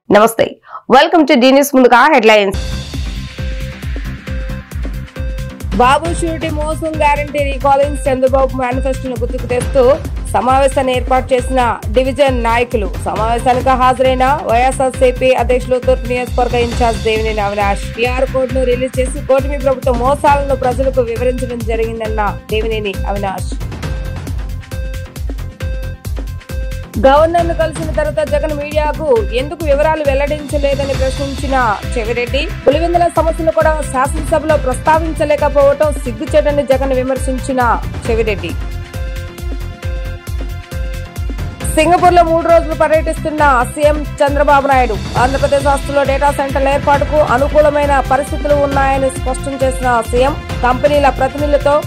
నమస్తే welcome to D news ముందుగా headlines. బాబు surety మోసం గ్యారంటీ రీకాలింగ్ చంద్రబాబు మేనిఫెస్టోను గుర్తుకు తెస్తూ సమావేశాన్ని ఏర్పాటు చేసిన డివిజన్ నాయకులు. సమావేశానికి హాజరైన వైఎస్ఆర్సీపీ అధ్యక్షులు తూర్పు నియోజకవర్గ incharge Devineni Avinash QR code ను రిలీజ్ చేసి కూటమి ప్రభుత్వ మోసాలను ప్రజలకు వివరించడం జరిగిందన్న దేవినేని అవినాష్. గవర్నర్ ను కలిసిన తర్వాత జగన్ మీడియాకు ఎందుకు వివరాలు వెల్లడించలేదని ప్రశ్నించిన చెవిరెడ్డి. పులివెందుల సమస్యలు కూడా శాసనసభలో ప్రస్తావించలేకపోవడం సిగ్గుచేటని జగన్ విమర్శించిన చెవిరెడ్డి. సింగపూర్ లో 3 రోజులు పర్యటిస్తున్న సీఎం చంద్రబాబు నాయుడు. ఆంధ్రప్రదేశ్ రాష్ట్రంలో డేటా సెంటర్ల ఏర్పాటుకు అనుకూలమైన పరిస్థితులు ఉన్నాయని స్పష్టం చేసిన సీఎం. కంపెనీల ప్రతినిధులతో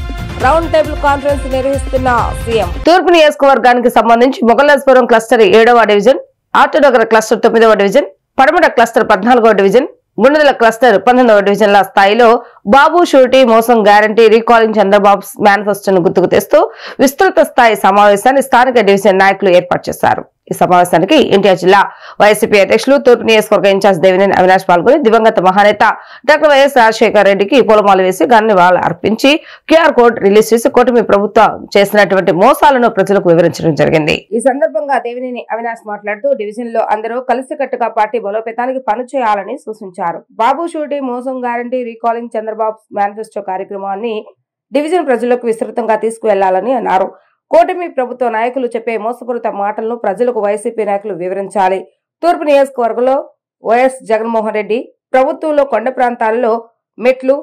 రౌండ్ టేబుల్ కాన్ఫరెన్స్ నిర్వహిస్తున్న సీఎం. తూర్పు నియోజకవర్గానికి సంబంధించి మొగల్లాపురం క్లస్టర్ 7వ డివిజన్, ఆటోనగర్ క్లస్టర్ 9వ డివిజన్, పడమట క్లస్టర్ 14వ డివిజన్, గుండెల క్లస్టర్ 19వ డివిజన్ల స్థాయిలో బాబు షూరిటీ మోసం గ్యారంటీ రీకాలింగ్ చంద్రబాబు మేనిఫెస్టోను గుర్తుకు తెస్తూ విస్తృత స్థాయి సమావేశాన్ని స్థానిక డివిజన్ నాయకులు ఏర్పాటు చేశారు. ఈ సమావేశానికి ఎన్టీఆర్ జిల్లా వైసీపీ అధ్యక్షులు తూర్పు నియోజకవర్గ ఇన్ఛార్జ్ దేవినేని అవినాష్ పాల్గొని దివంగత మహానేత డాక్టర్ వైఎస్ రాజశేఖర రెడ్డికి పూలమాల వేసి ఘననివాళులు అర్పించి QR కోడ్ రిలీజ్ చేసి కూటమి ప్రభుత్వం చేసినటువంటి మోసాలను ప్రజలకు వివరించడం జరిగింది. ఈ సందర్భంగా దేవినేని అవినాష్ మాట్లాడుతూ డివిజన్ లో అందరూ కలిసికట్టుగా పార్టీ బలోపేతానికి పనిచేయాలని సూచించారు. బాబు షూరిటీ మోసం గ్యారంటీ రీకాలింగ్ చంద్రబాబు మేనిఫెస్టో కార్యక్రమాన్ని డివిజన్ ప్రజలకు విస్తృతంగా తీసుకువెళ్లాలని అన్నారు. కూటమి ప్రభుత్వ నాయకులు చెప్పే మోసపూరిత మాటలను ప్రజలకు వైసీపీ నాయకులు వివరించాలి. తూర్పు నియోజకవర్గంలో వైఎస్ జగన్మోహన్ రెడ్డి ప్రభుత్వంలో కొండ ప్రాంతాలలో మెట్లు,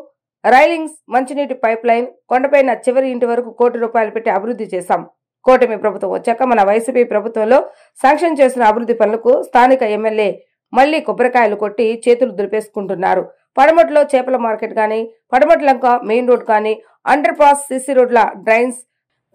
రైలింగ్స్, మంచినీటి పైప్ లైన్, కొండపైన చివరి ఇంటి వరకు ₹1 కోటి పెట్టి అభివృద్ధి చేశాం. కూటమి ప్రభుత్వం వచ్చాక మన వైసీపీ ప్రభుత్వంలో శాంక్షన్ చేసిన అభివృద్ధి పనులకు స్థానిక ఎమ్మెల్యే మళ్లీ కొబ్బరికాయలు కొట్టి చేతులు దులిపేసుకుంటున్నారు. పడమట్లో చేపల మార్కెట్ గాని, పడమటి లంక మెయిన్ రోడ్ కానీ, అండర్ పాస్, సిసి రోడ్ల డ్రైన్స్,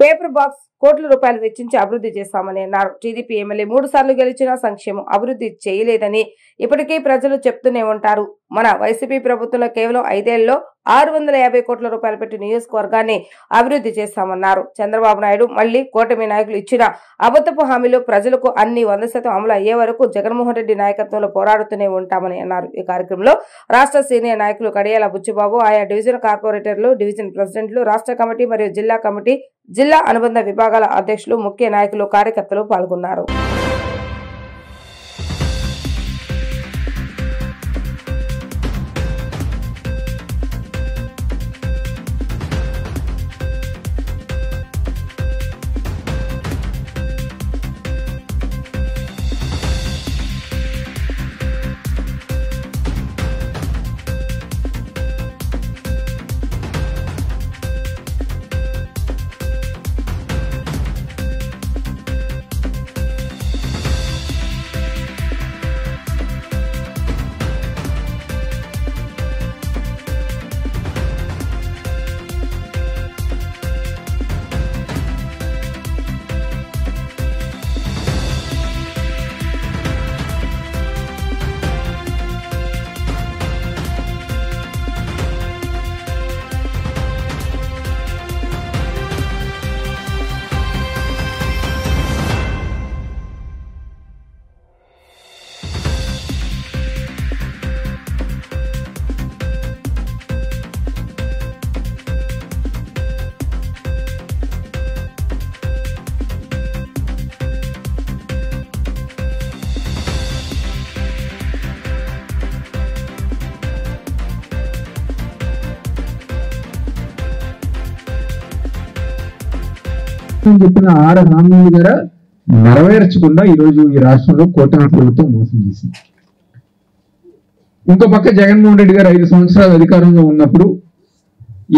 పేపర్ బాక్స్ ₹1 కోట్లు వెచ్చించి అభివృద్ధి చేస్తామని అన్నారు. టీడీపీ ఎమ్మెల్యే 3 సార్లు గెలిచినా సంక్షేమం అభివృద్ధి చేయలేదని ఇప్పటికీ ప్రజలు చెప్తూనే ఉంటారు. మన వైసీపీ ప్రభుత్వంలో కేవలం 5 ఏళ్లలో ₹650 కోట్ల పెట్టి నియోజకవర్గాన్ని అభివృద్ధి చేస్తామన్నారు. చంద్రబాబు నాయుడు మళ్లీ కూటమి నాయకులు ఇచ్చిన అబద్ధపు హామీలు ప్రజలకు అన్ని 100% అమలు అయ్యే వరకు జగన్మోహన్ రెడ్డి నాయకత్వంలో పోరాడుతూనే ఉంటామని అన్నారు. ఈ కార్యక్రమంలో రాష్ట్ర సీనియర్ నాయకులు కడియాల బుచ్చిబాబు, ఆయా డివిజన్ కార్పొరేటర్లు, డివిజన్ ప్రెసిడెంట్లు, రాష్ట్ర కమిటీ మరియు జిల్లా కమిటీ, జిల్లా అనుబంధ విభాగాల అధ్యక్షులు, ముఖ్య నాయకులు, కార్యకర్తలు పాల్గొన్నారు. చెప్పిన 6 హామీలు కూడా నెరవేర్చకుండా ఈరోజు ఈ రాష్ట్రంలో కూటమి ప్రభుత్వం మోసం చేసింది. ఇంకో పక్క జగన్మోహన్ రెడ్డి గారు 5 సంవత్సరాలు అధికారంలో ఉన్నప్పుడు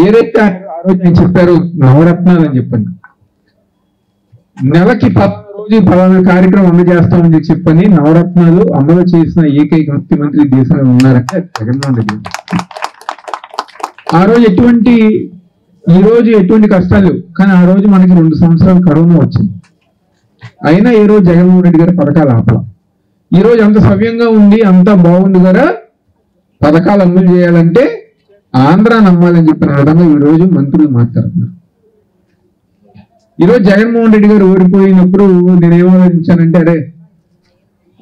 ఏదైతే ఆ రోజు నేను చెప్పారు నవరత్నాలు అని చెప్పండి, నెలకి 10 రోజులు ఫలానా కార్యక్రమం అమలు చేస్తామని చెప్పని నవరత్నాలు అమలు చేసిన ఏకైక ముఖ్యమంత్రి దేశంలో ఉన్నారంటే జగన్మోహన్ రెడ్డి. ఆ రోజు ఈ రోజు ఎటువంటి కష్టాలు, కానీ ఆ రోజు మనకి 2 సంవత్సరాలు కరోనా వచ్చింది. అయినా ఈ రోజు జగన్మోహన్ రెడ్డి గారి పథకాలు ఆపల. ఈ రోజు అంత సవ్యంగా ఉండి అంత బాగుంది కదా, పథకాలు అమలు చేయాలంటే ఆంధ్ర నమ్మాలని చెప్పిన విధంగా ఈ రోజు మంత్రులు మాట్లాడుతున్నారు. ఈరోజు జగన్మోహన్ రెడ్డి గారు ఓడిపోయినప్పుడు నేనేం ఆలోచించానంటే, అరే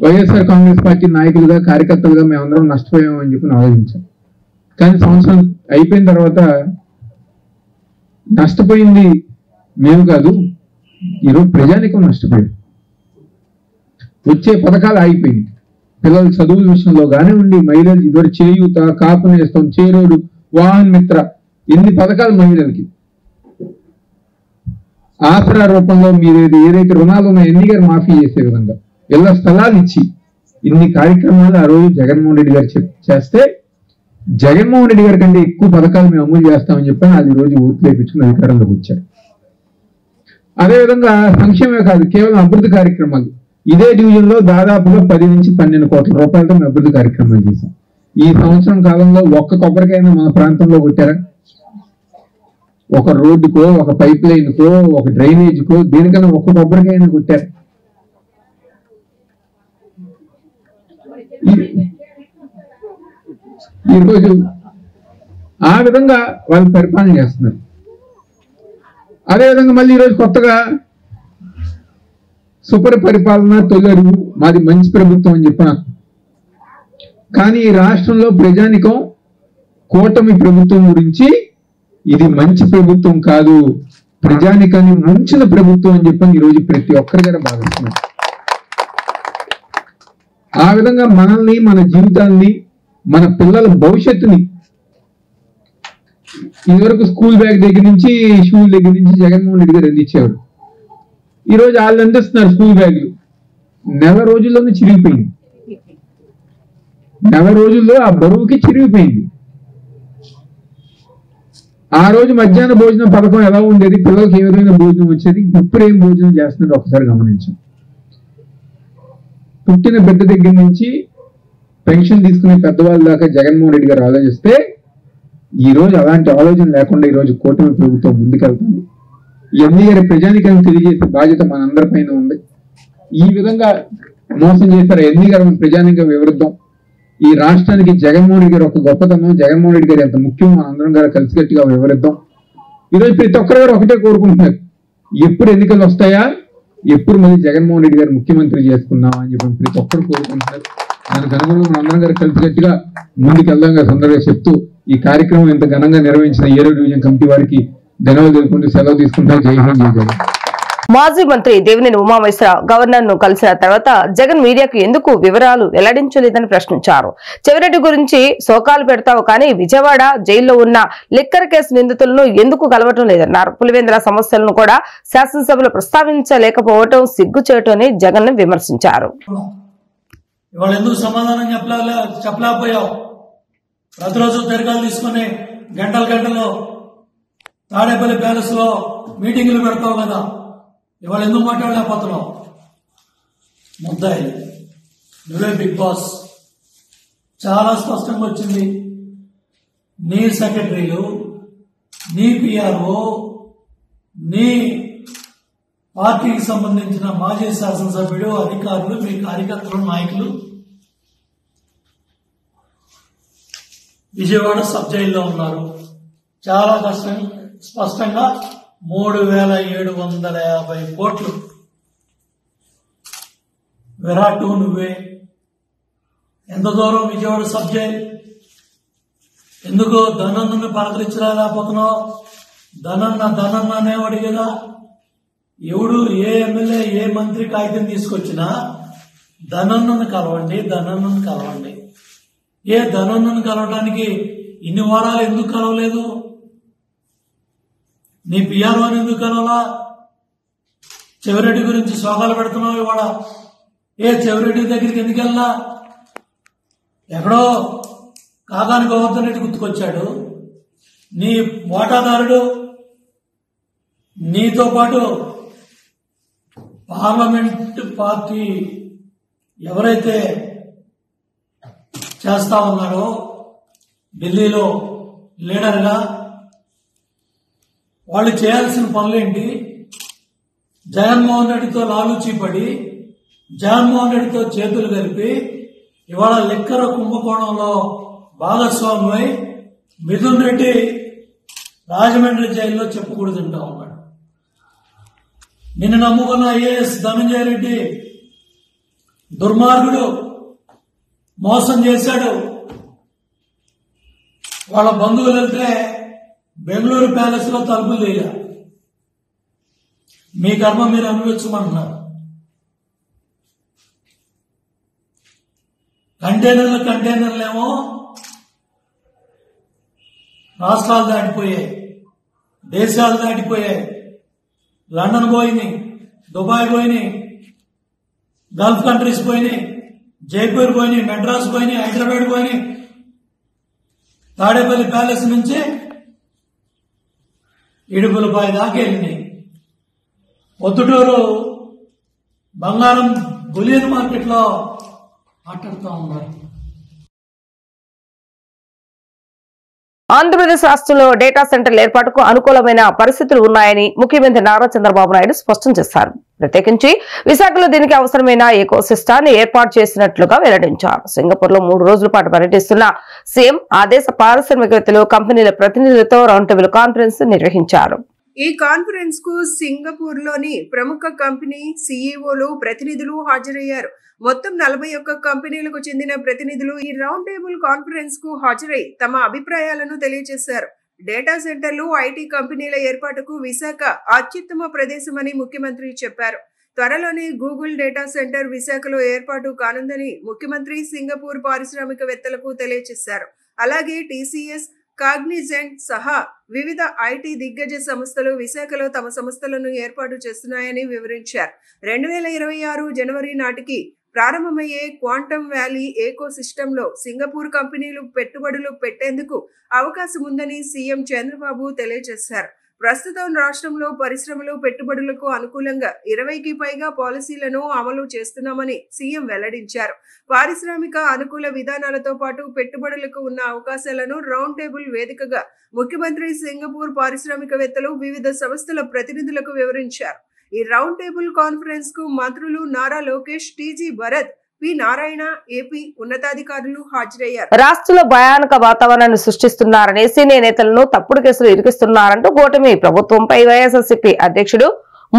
వైఎస్ఆర్ కాంగ్రెస్ పార్టీ నాయకులుగా కార్యకర్తలుగా మేమందరం నష్టపోయామని చెప్పి ఆలోచించాం. కానీ సంవత్సరం అయిపోయిన తర్వాత నష్టపోయింది మేము కాదు, ఈరోజు ప్రజానికం నష్టపోయింది. వచ్చే పథకాలు ఆగిపోయింది. పిల్లల చదువుల విషయంలో కానివ్వండి, మహిళలు ఇదివరకు చేయూత, కాపు నేస్తం, చేరోడు, వాహన్ మిత్ర, ఎన్ని పథకాలు మహిళలకి. ఆసరా రూపంలో మీరు ఏదైతే రుణాలు ఉన్నాయో ఎన్ని గారు మాఫీ చేసే విధంగా, ఇళ్ల స్థలాలు ఇచ్చి ఇన్ని కార్యక్రమాలు ఆ రోజు జగన్మోహన్ రెడ్డి గారు చేస్తే, జగన్మోహన్ రెడ్డి గారి కంటే ఎక్కువ పథకాలు మేము అమలు చేస్తామని చెప్పి అది రోజు ఓట్లు వేయించుకుని అధికారంలోకి వచ్చారు. అదేవిధంగా సంక్షేమమే కాదు, కేవలం అభివృద్ధి కార్యక్రమాలు. ఇదే డివిజన్ లో దాదాపుగా 10 నుంచి 12 కోట్ల రూపాయలతో మేము అభివృద్ధి కార్యక్రమాలు చేశాం. ఈ సంవత్సరం కాలంలో ఒక్క కొబ్బరికైనా మన ప్రాంతంలో కొట్టారా? ఒక రోడ్డుకో, ఒక పైప్ లైన్ కో, ఒక డ్రైనేజ్ కో, దేనికైనా ఒక్క కొబ్బరికైనా కొట్టారు? ఈరోజు ఆ విధంగా వాళ్ళు పరిపాలన చేస్తున్నారు. అదేవిధంగా మళ్ళీ ఈరోజు కొత్తగా సుపరిపాలన తొలి అడుగు, మాది మంచి ప్రభుత్వం అని చెప్పాను. కానీ ఈ రాష్ట్రంలో ప్రజానికం కూటమి ప్రభుత్వం గురించి ఇది మంచి ప్రభుత్వం కాదు, ప్రజానికాన్ని ముంచిన ప్రభుత్వం అని చెప్పని ఈరోజు ప్రతి ఒక్కరి దగ్గర భావిస్తున్నారు. ఆ విధంగా మనల్ని, మన జీవితాన్ని, మన పిల్లల భవిష్యత్తుని ఇదివరకు స్కూల్ బ్యాగ్ దగ్గర నుంచి, షూల దగ్గర నుంచి జగన్మోహన్ రెడ్డి గారు అందించేవారు. ఈరోజు వాళ్ళు అందిస్తున్నారు స్కూల్ బ్యాగులు. నెల రోజుల్లోనే చిరిగిపోయింది. నెల రోజుల్లో ఆ బరువుకి చిరిగిపోయింది. ఆ రోజు మధ్యాహ్న భోజనం పథకం ఎలా ఉండేది, పిల్లలకి ఏ విధమైన భోజనం వచ్చేది, ఇప్పుడు ఏం భోజనం చేస్తున్నారు ఒకసారి గమనించాం. పుట్టిన బిడ్డ దగ్గర నుంచి పెన్షన్ తీసుకునే పెద్దవాళ్ళ దాకా జగన్మోహన్ రెడ్డి గారు ఆలోచిస్తే, ఈ రోజు అలాంటి ఆలోచన లేకుండా ఈరోజు కూటమి ప్రభుత్వం ముందుకెళ్తుంది. ఇవన్నీ గారి ప్రజానికాన్ని తెలియజేసే బాధ్యత మనందరిపైన ఉంది. ఈ విధంగా మోసం చేశారు ఎన్ని గారు ప్రజానికం వివరిద్దాం. ఈ రాష్ట్రానికి జగన్మోహన్ రెడ్డి గారు ఒక గొప్పతనం, జగన్మోహన్ రెడ్డి గారు ఎంత ముఖ్యం మనందరం గారు కలిసికట్టుగా వివరిద్దాం. ఈరోజు ప్రతి ఒక్కరు గారు ఒకటే కోరుకుంటున్నారు, ఎప్పుడు ఎన్నికలు వస్తాయా, ఎప్పుడు మళ్ళీ జగన్మోహన్ రెడ్డి గారు ముఖ్యమంత్రి చేసుకున్నామా అని చెప్పి ప్రతి ఒక్కరు కోరుకుంటున్నారు. దానికి అనుగుణంగా మనందరం గారు కలిసికట్టుగా ముందుకెళ్దాం గారు సందర్భంగా చెప్తూ ఈ కార్యక్రమం ఇంత ఘనంగా నిర్వహించిన ఏలూరు డివిజన్ కమిటీ వారికి ధన్యవాదాలు తెలుపుకుంటూ సెలవు తీసుకుంటా. జై హింద్, జై జగన్. మాజీ మంత్రి దేవినేని ఉమామహేశ్వరరావు గవర్నర్ ను కలిసిన తర్వాత జగన్ మీడియాకు ఎందుకు వివరాలు వెల్లడించలేదని ప్రశ్నించారు. చెవిరెడ్డి గురించి శోకాలు పెడతావు కానీ విజయవాడ జైల్లో ఉన్న లిక్కర్ కేసు నిందితులను ఎందుకు కలవటం లేదన్నారు. పులివెందుల సమస్యలను కూడా శాసనసభలో ప్రస్తావించలేకపోవటం సిగ్గుచేటని జగన్ ను విమర్శించారు. చెప్పలేకపోయావు. ప్రతిరోజు తిరగాలు తీసుకుని గంటలు తాడేపల్లి ప్యాలెస్ లో మీటింగులు పెడతావు కదా, ఇవాళ ఎందుకు మాట్లాడలేకపోతున్నావు? ముద్దాయి నువ్వే బిగ్ బాస్. చాలా స్పష్టంగా వచ్చింది. నీ సెక్రటరీలు, నీ పిఆర్ఓ, నీ పార్టీకి సంబంధించిన మాజీ శాసనసభ్యుడు, అధికారులు, మీ కార్యకర్తలు, నాయకులు విజయవాడ సబ్ జైల్లో ఉన్నారు. చాలా స్పష్టంగా 3750 కోట్లు విరాట్ నువ్వే. ఎంత దూరం విజయవాడ సబ్ జైల్? ఎందుకు ధనన్ను పలకరించలేకపోతున్నావు? ధనన్న అనేవాడు కదా. ఎవడు ఏ ఎమ్మెల్యే ఏ మంత్రి కాగితం తీసుకొచ్చినా ధనన్నను కలవండి. ఏ ధనన్నను కలవడానికి ఇన్ని వారాలు ఎందుకు కలవలేదు? నీ పిఆర్ఓని ఎందుకు కలవాలా? చెవిరెడ్డి గురించి శోకాలు పెడుతున్నావు ఇవాళ. ఏ చెవిరెడ్డి దగ్గరికి ఎందుకు వెళ్ళా? ఎక్కడో కాకాని గోవర్ధన్ రెడ్డి గుర్తుకొచ్చాడు. నీ వాటాదారుడు, నీతో పాటు పార్లమెంట్ పార్టీ ఎవరైతే చేస్తా ఉన్నాడో ఢిల్లీలో లీడర్గా, వాళ్ళు చేయాల్సిన పనులేంటి? జగన్మోహన్ రెడ్డితో లాలూచీపడి, జగన్మోహన్ రెడ్డితో చేతులు కలిపి ఇవాళ లిక్కర్ కుంభకోణంలో భాగస్వామ్యమై మిథున్ రెడ్డి రాజమండ్రి జైల్లో చెప్పుకూడదంటా ఉన్నాడు. నిన్ను నమ్ముకున్న ఐఏఎస్ ధనంజయ రెడ్డి దుర్మార్గుడు మోసం చేశాడు. వాళ్ళ బంధువులు వెళ్తే బెంగళూరు ప్యాలెస్ లో తలుపులు తీయలే. మీ కర్మ మీరు అనుభవించమంటున్నారు. కంటైనర్లేమో రాష్ట్రాలు దాటిపోయాయి, దేశాలు దాటిపోయాయి. లండన్ పోయినాయి, దుబాయ్ పోయినాయి, గల్ఫ్ కంట్రీస్ పోయినాయి, జైపూర్ పోయినాయి, మెడ్రాస్ పోయినాయి, హైదరాబాద్ పోయినాయి. తాడేపల్లి ప్యాలెస్ నుంచి ఇడుపులపాయ దాకా వెళ్ళినాయి. పొద్దుటూరు బంగారం బులియన్ మార్కెట్లో మాట్లాడుతూ ఉన్నారు. ఆంధ్రప్రదేశ్ రాష్ట్రంలో డేటా సెంటర్ల ఏర్పాటుకు అనుకూలమైన పరిస్థితులు ఉన్నాయని ముఖ్యమంత్రి నారా చంద్రబాబు నాయుడు స్పష్టం చేశారు. ప్రత్యేకించి విశాఖలో దీనికి అవసరమైన ఎకోసిస్టాన్ని ఏర్పాటు చేసినట్లుగా వెల్లడించారు. సింగపూర్ లో 3 రోజుల పాటు పర్యటిస్తున్న సీఎం ఆ దేశ పారిశ్రామికవేత్తలు, కంపెనీల ప్రతినిధులతో రౌండ్ టేబుల్ కాన్ఫరెన్స్ నిర్వహించారు. ఈ కాన్ఫరెన్స్ కు సింగపూర్ లోని ప్రముఖ కంపెనీ సీఈఓలు, ప్రతినిధులు హాజరయ్యారు. మొత్తం 41 కంపెనీలకు చెందిన ప్రతినిధులు ఈ రౌండ్ టేబుల్ కాన్ఫరెన్స్ కు హాజరై తమ అభిప్రాయాలను తెలియజేశారు. డేటా సెంటర్లు, ఐటీ కంపెనీల ఏర్పాటుకు విశాఖ అత్యుత్తమ ప్రదేశమని ముఖ్యమంత్రి చెప్పారు. త్వరలోనే గూగుల్ డేటా సెంటర్ విశాఖలో ఏర్పాటు కానుందని ముఖ్యమంత్రి సింగపూర్ పారిశ్రామికవేత్తలకు తెలియజేశారు. అలాగే టీసీఎస్, కాగ్నిజెంట్ సహా వివిధ ఐటీ దిగ్గజ సంస్థలు విశాఖలో తమ సంస్థలను ఏర్పాటు చేస్తున్నాయని వివరించారు. 2026 జనవరి నాటికి ప్రారంభమయ్యే క్వాంటమ్ వ్యాలీ ఏకో సిస్టంలో సింగపూర్ కంపెనీలు పెట్టుబడులు పెట్టేందుకు అవకాశం ఉందని సీఎం చంద్రబాబు తెలియజేశారు. ప్రస్తుతం రాష్ట్రంలో పరిశ్రమలు, పెట్టుబడులకు అనుకూలంగా 20కి పైగా పాలసీలను అమలు చేస్తున్నామని సీఎం వెల్లడించారు. పారిశ్రామిక అనుకూల విధానాలతో పాటు పెట్టుబడులకు ఉన్న అవకాశాలను రౌండ్ టేబుల్ వేదికగా ముఖ్యమంత్రి సింగపూర్ పారిశ్రామికవేత్తలు, వివిధ సంస్థల ప్రతినిధులకు వివరించారు. ఈ రౌండ్ టేబుల్ కాన్ఫరెన్స్ కు మంత్రులు Nara Lokesh, TG Bharat, P Narayana, AP ఉన్నతాధికారులు హాజరయ్యారు. రాష్ట్రంలో భయానక వాతావరణాన్ని సృష్టిస్తున్నారని, సీనియర్ నేతలను తప్పుడు కేసులు ఇరికిస్తున్నారంటూ కూటమి ప్రభుత్వంపై వైఎస్ఆర్సీపీ అధ్యక్షుడు,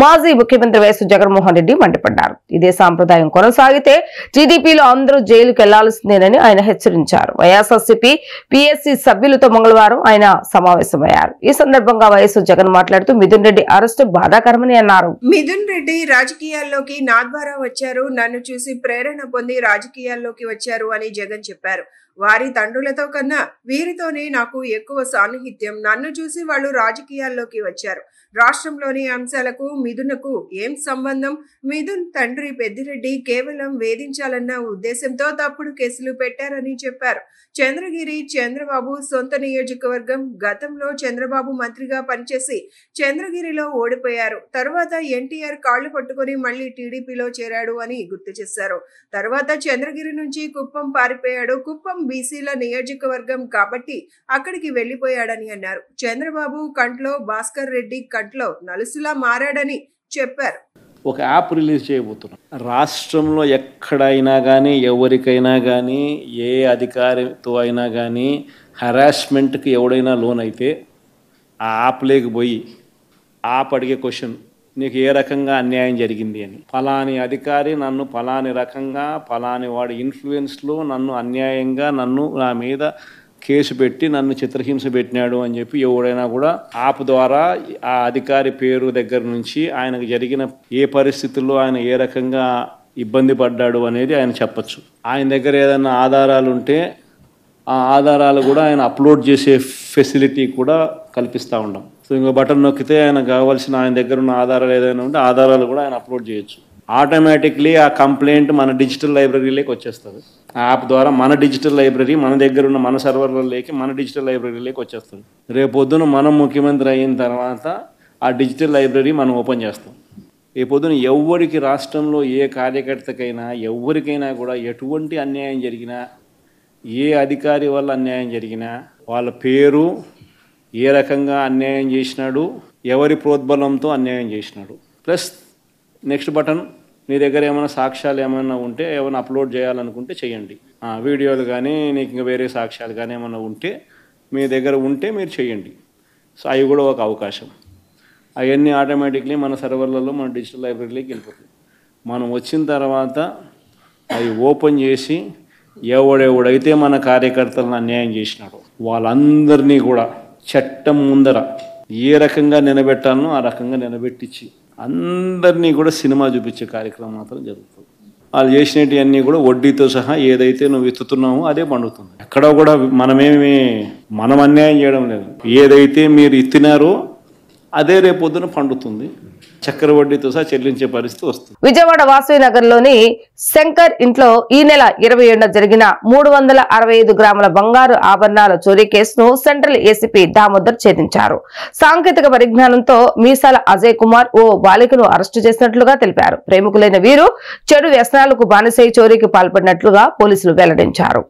మాజీ ముఖ్యమంత్రి వైఎస్ జగన్మోహన్ రెడ్డి మండిపడ్డారు. ఇదే సాంప్రదాయం కొనసాగితే టీడీపీలో అందరూ జైలుకు వెళ్లాల్సిందేనని ఆయన హెచ్చరించారు. వైఎస్ఆర్సీపీ పీఎస్సీ సభ్యులతో మంగళవారం ఆయన సమావేశమయ్యారు. ఈ సందర్భంగా వైఎస్ జగన్ మాట్లాడుతూ మిథున్ రెడ్డి అరెస్టు బాధాకరమని అన్నారు. మిథున్ రెడ్డి రాజకీయాల్లోకి నా ద్వారా వచ్చారు, నన్ను చూసి ప్రేరణ పొంది రాజకీయాల్లోకి వచ్చారు అని జగన్ చెప్పారు. వారి తండ్రులతో కన్నా వీరితోనే నాకు ఎక్కువ సాన్నిహిత్యం. నన్ను చూసి వాళ్ళు రాజకీయాల్లోకి వచ్చారు. రాష్ట్రంలోని అంశాలకు మిథున్కు ఏం సంబంధం? మిథున్ తండ్రి పెద్దిరెడ్డి కేవలం వేధించాలన్న ఉద్దేశంతో తప్పుడు కేసులు పెట్టారని చెప్పారు. చంద్రగిరి చంద్రబాబు సొంత నియోజకవర్గం. గతంలో చంద్రబాబు మంత్రిగా పనిచేసి చంద్రగిరిలో ఓడిపోయారు. తర్వాత ఎన్టీఆర్ కాళ్లు పట్టుకుని మళ్లీ టీడీపీలో చేరాడు అని గుర్తు చేశారు. తర్వాత చంద్రగిరి నుంచి కుప్పం పారిపోయాడు. కుప్పం బీసీల నియోజకవర్గం కాబట్టి అక్కడికి వెళ్లిపోయాడని అన్నారు. చంద్రబాబు కంట్లో భాస్కర్ రెడ్డి కంట్లో నలుసులా మారాడని చెప్పారు. ఒక యాప్ రిలీజ్ చేయబోతున్నాం. రాష్ట్రంలో ఎక్కడైనా కానీ, ఎవరికైనా కానీ, ఏ అధికారితో అయినా కానీ హరాస్మెంట్కి ఎవడైనా లోన్ అయితే ఆ యాప్ లేకపోయి యాప్ అడిగే క్వశ్చన్, నీకు ఏ రకంగా అన్యాయం జరిగింది అని. ఫలాని అధికారి నన్ను ఫలాని రకంగా, ఫలాని వాడి ఇన్ఫ్లుయెన్స్లో నన్ను అన్యాయంగా నా మీద కేసు పెట్టి నన్ను చిత్రహింస పెట్టినాడు అని చెప్పి ఎవడైనా కూడా యాప్ ద్వారా ఆ అధికారి పేరు దగ్గర నుంచి ఆయనకు జరిగిన ఏ పరిస్థితుల్లో ఆయన ఏ రకంగా ఇబ్బంది పడ్డాడు అనేది ఆయన చెప్పచ్చు. ఆయన దగ్గర ఏదైనా ఆధారాలు ఉంటే ఆ ఆధారాలు కూడా ఆయన అప్లోడ్ చేసే ఫెసిలిటీ కూడా కల్పిస్తూ ఉంటాం. సో ఇంకో బటన్ నొక్కితే ఆయన కావాల్సిన ఆయన దగ్గర ఉన్న ఆధారాలు ఏదైనా ఉంటే ఆధారాలు కూడా ఆయన అప్లోడ్ చేయొచ్చు. ఆటోమేటిక్లీ ఆ కంప్లైంట్ మన డిజిటల్ లైబ్రరీలోకి వచ్చేస్తుంది. ఆ యాప్ ద్వారా మన డిజిటల్ లైబ్రరీ, మన దగ్గర ఉన్న మన సర్వర్లలోకి, మన డిజిటల్ లైబ్రరీలోకి వచ్చేస్తుంది. రేపొద్దున మనం ముఖ్యమంత్రి అయిన తర్వాత ఆ డిజిటల్ లైబ్రరీ మనం ఓపెన్ చేస్తాం. రేపొద్దున ఎవరికి రాష్ట్రంలో ఏ కార్యకర్తకైనా ఎవరికైనా కూడా ఎటువంటి అన్యాయం జరిగినా, ఏ అధికారి వల్ల అన్యాయం జరిగినా వాళ్ళ పేరు, ఏ రకంగా అన్యాయం చేసినాడు, ఎవరి ప్రోద్బలంతో అన్యాయం చేసినాడు, ప్లస్ నెక్స్ట్ బటన్, మీ దగ్గర ఏమైనా సాక్ష్యాలు ఏమైనా ఉంటే ఏమైనా అప్లోడ్ చేయాలనుకుంటే చేయండి. వీడియోలు కానీ నీకు ఇంకా వేరే సాక్ష్యాలు కానీ ఏమైనా ఉంటే మీ దగ్గర ఉంటే మీరు చేయండి. సో అవి కూడా ఒక అవకాశం. అవన్నీ ఆటోమేటిక్లీ మన సర్వర్లలో, మన డిజిటల్ లైబ్రరీలోకి వెళ్ళిపోతుంది. మనం వచ్చిన తర్వాత అవి ఓపెన్ చేసి ఎవడెవడైతే మన కార్యకర్తలను అన్యాయం చేసినాడో వాళ్ళందరినీ కూడా చట్టం ముందర ఏ రకంగా నిలబెట్టాలనో ఆ రకంగా నిలబెట్టించి అందరినీ కూడా సినిమా చూపించే కార్యక్రమం మాత్రం జరుగుతుంది. వాళ్ళు చేసినవన్నీ కూడా వడ్డీతో సహా ఏదైతే నువ్వు ఎత్తుతున్నావో అదే పండుతుంది. ఎక్కడ కూడా మనం అన్యాయం చేయడం లేదు. ఏదైతే మీరు ఎత్తినారో అదే రేపొద్దున పండుతుంది. చక్కెర వడ్డీతో సహా చెల్లించే పరిస్థితి వస్తుంది. విజయవాడ వాసవి నగర్ లోని శంకర్ ఇంట్లో ఈ నెల 27న జరిగిన 365 గ్రాముల బంగారు ఆభరణాల చోరీ కేసును సెంట్రల్ ఏసీపీ దామోదర్ ఛేదించారు. సాంకేతిక పరిజ్ఞానంతో మీసాల అజయ్ కుమార్ ఓ బాలికను అరెస్టు చేసినట్లుగా తెలిపారు. ప్రేమికులైన వీరు చెడు వ్యసనాలకు బానిసై చోరీకి పాల్పడినట్లుగా పోలీసులు వెల్లడించారు.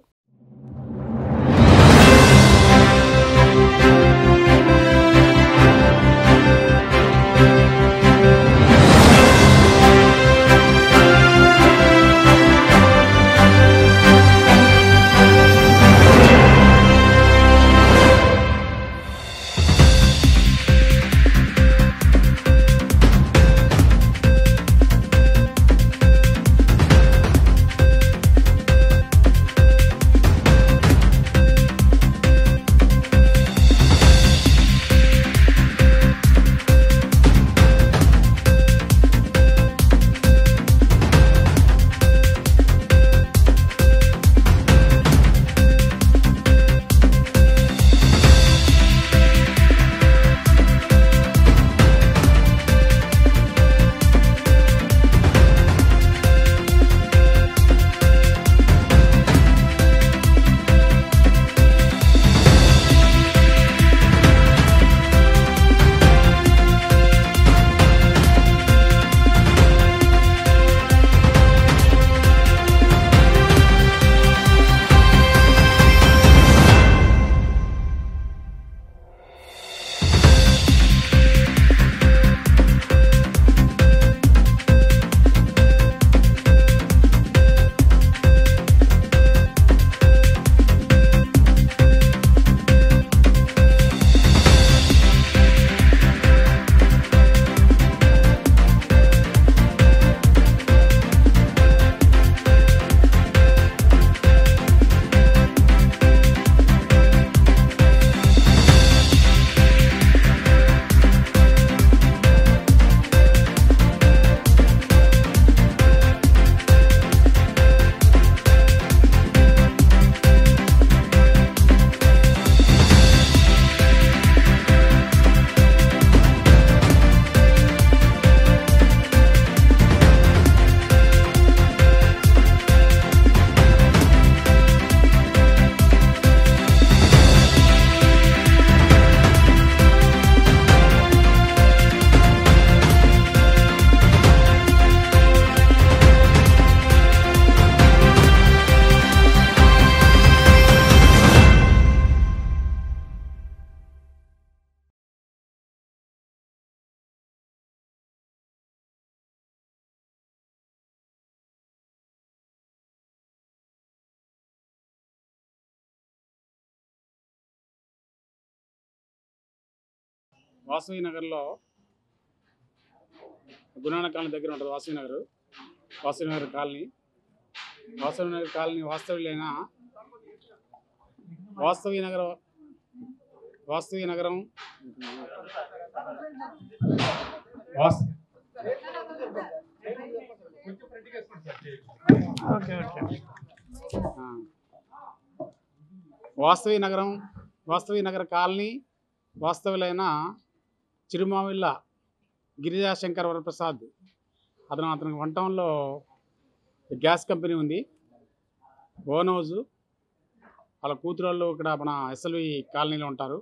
వాసవి నగర్లో గుణాన కాలనీ దగ్గర ఉంటుంది. వాసవి నగర్ కాలనీ వాసవి నగరం వాసవి నగర కాలనీ వాస్తవులైన చిరుమావిళ్ళ గిరిజా శంకర్ వరప్రసాద్ అతనికి వన్ టౌన్లో గ్యాస్ కంపెనీ ఉంది, ఓన్ హౌస్. వాళ్ళ కూతురు వాళ్ళు ఇక్కడ మన ఎస్ఎల్వి కాలనీలో ఉంటారు,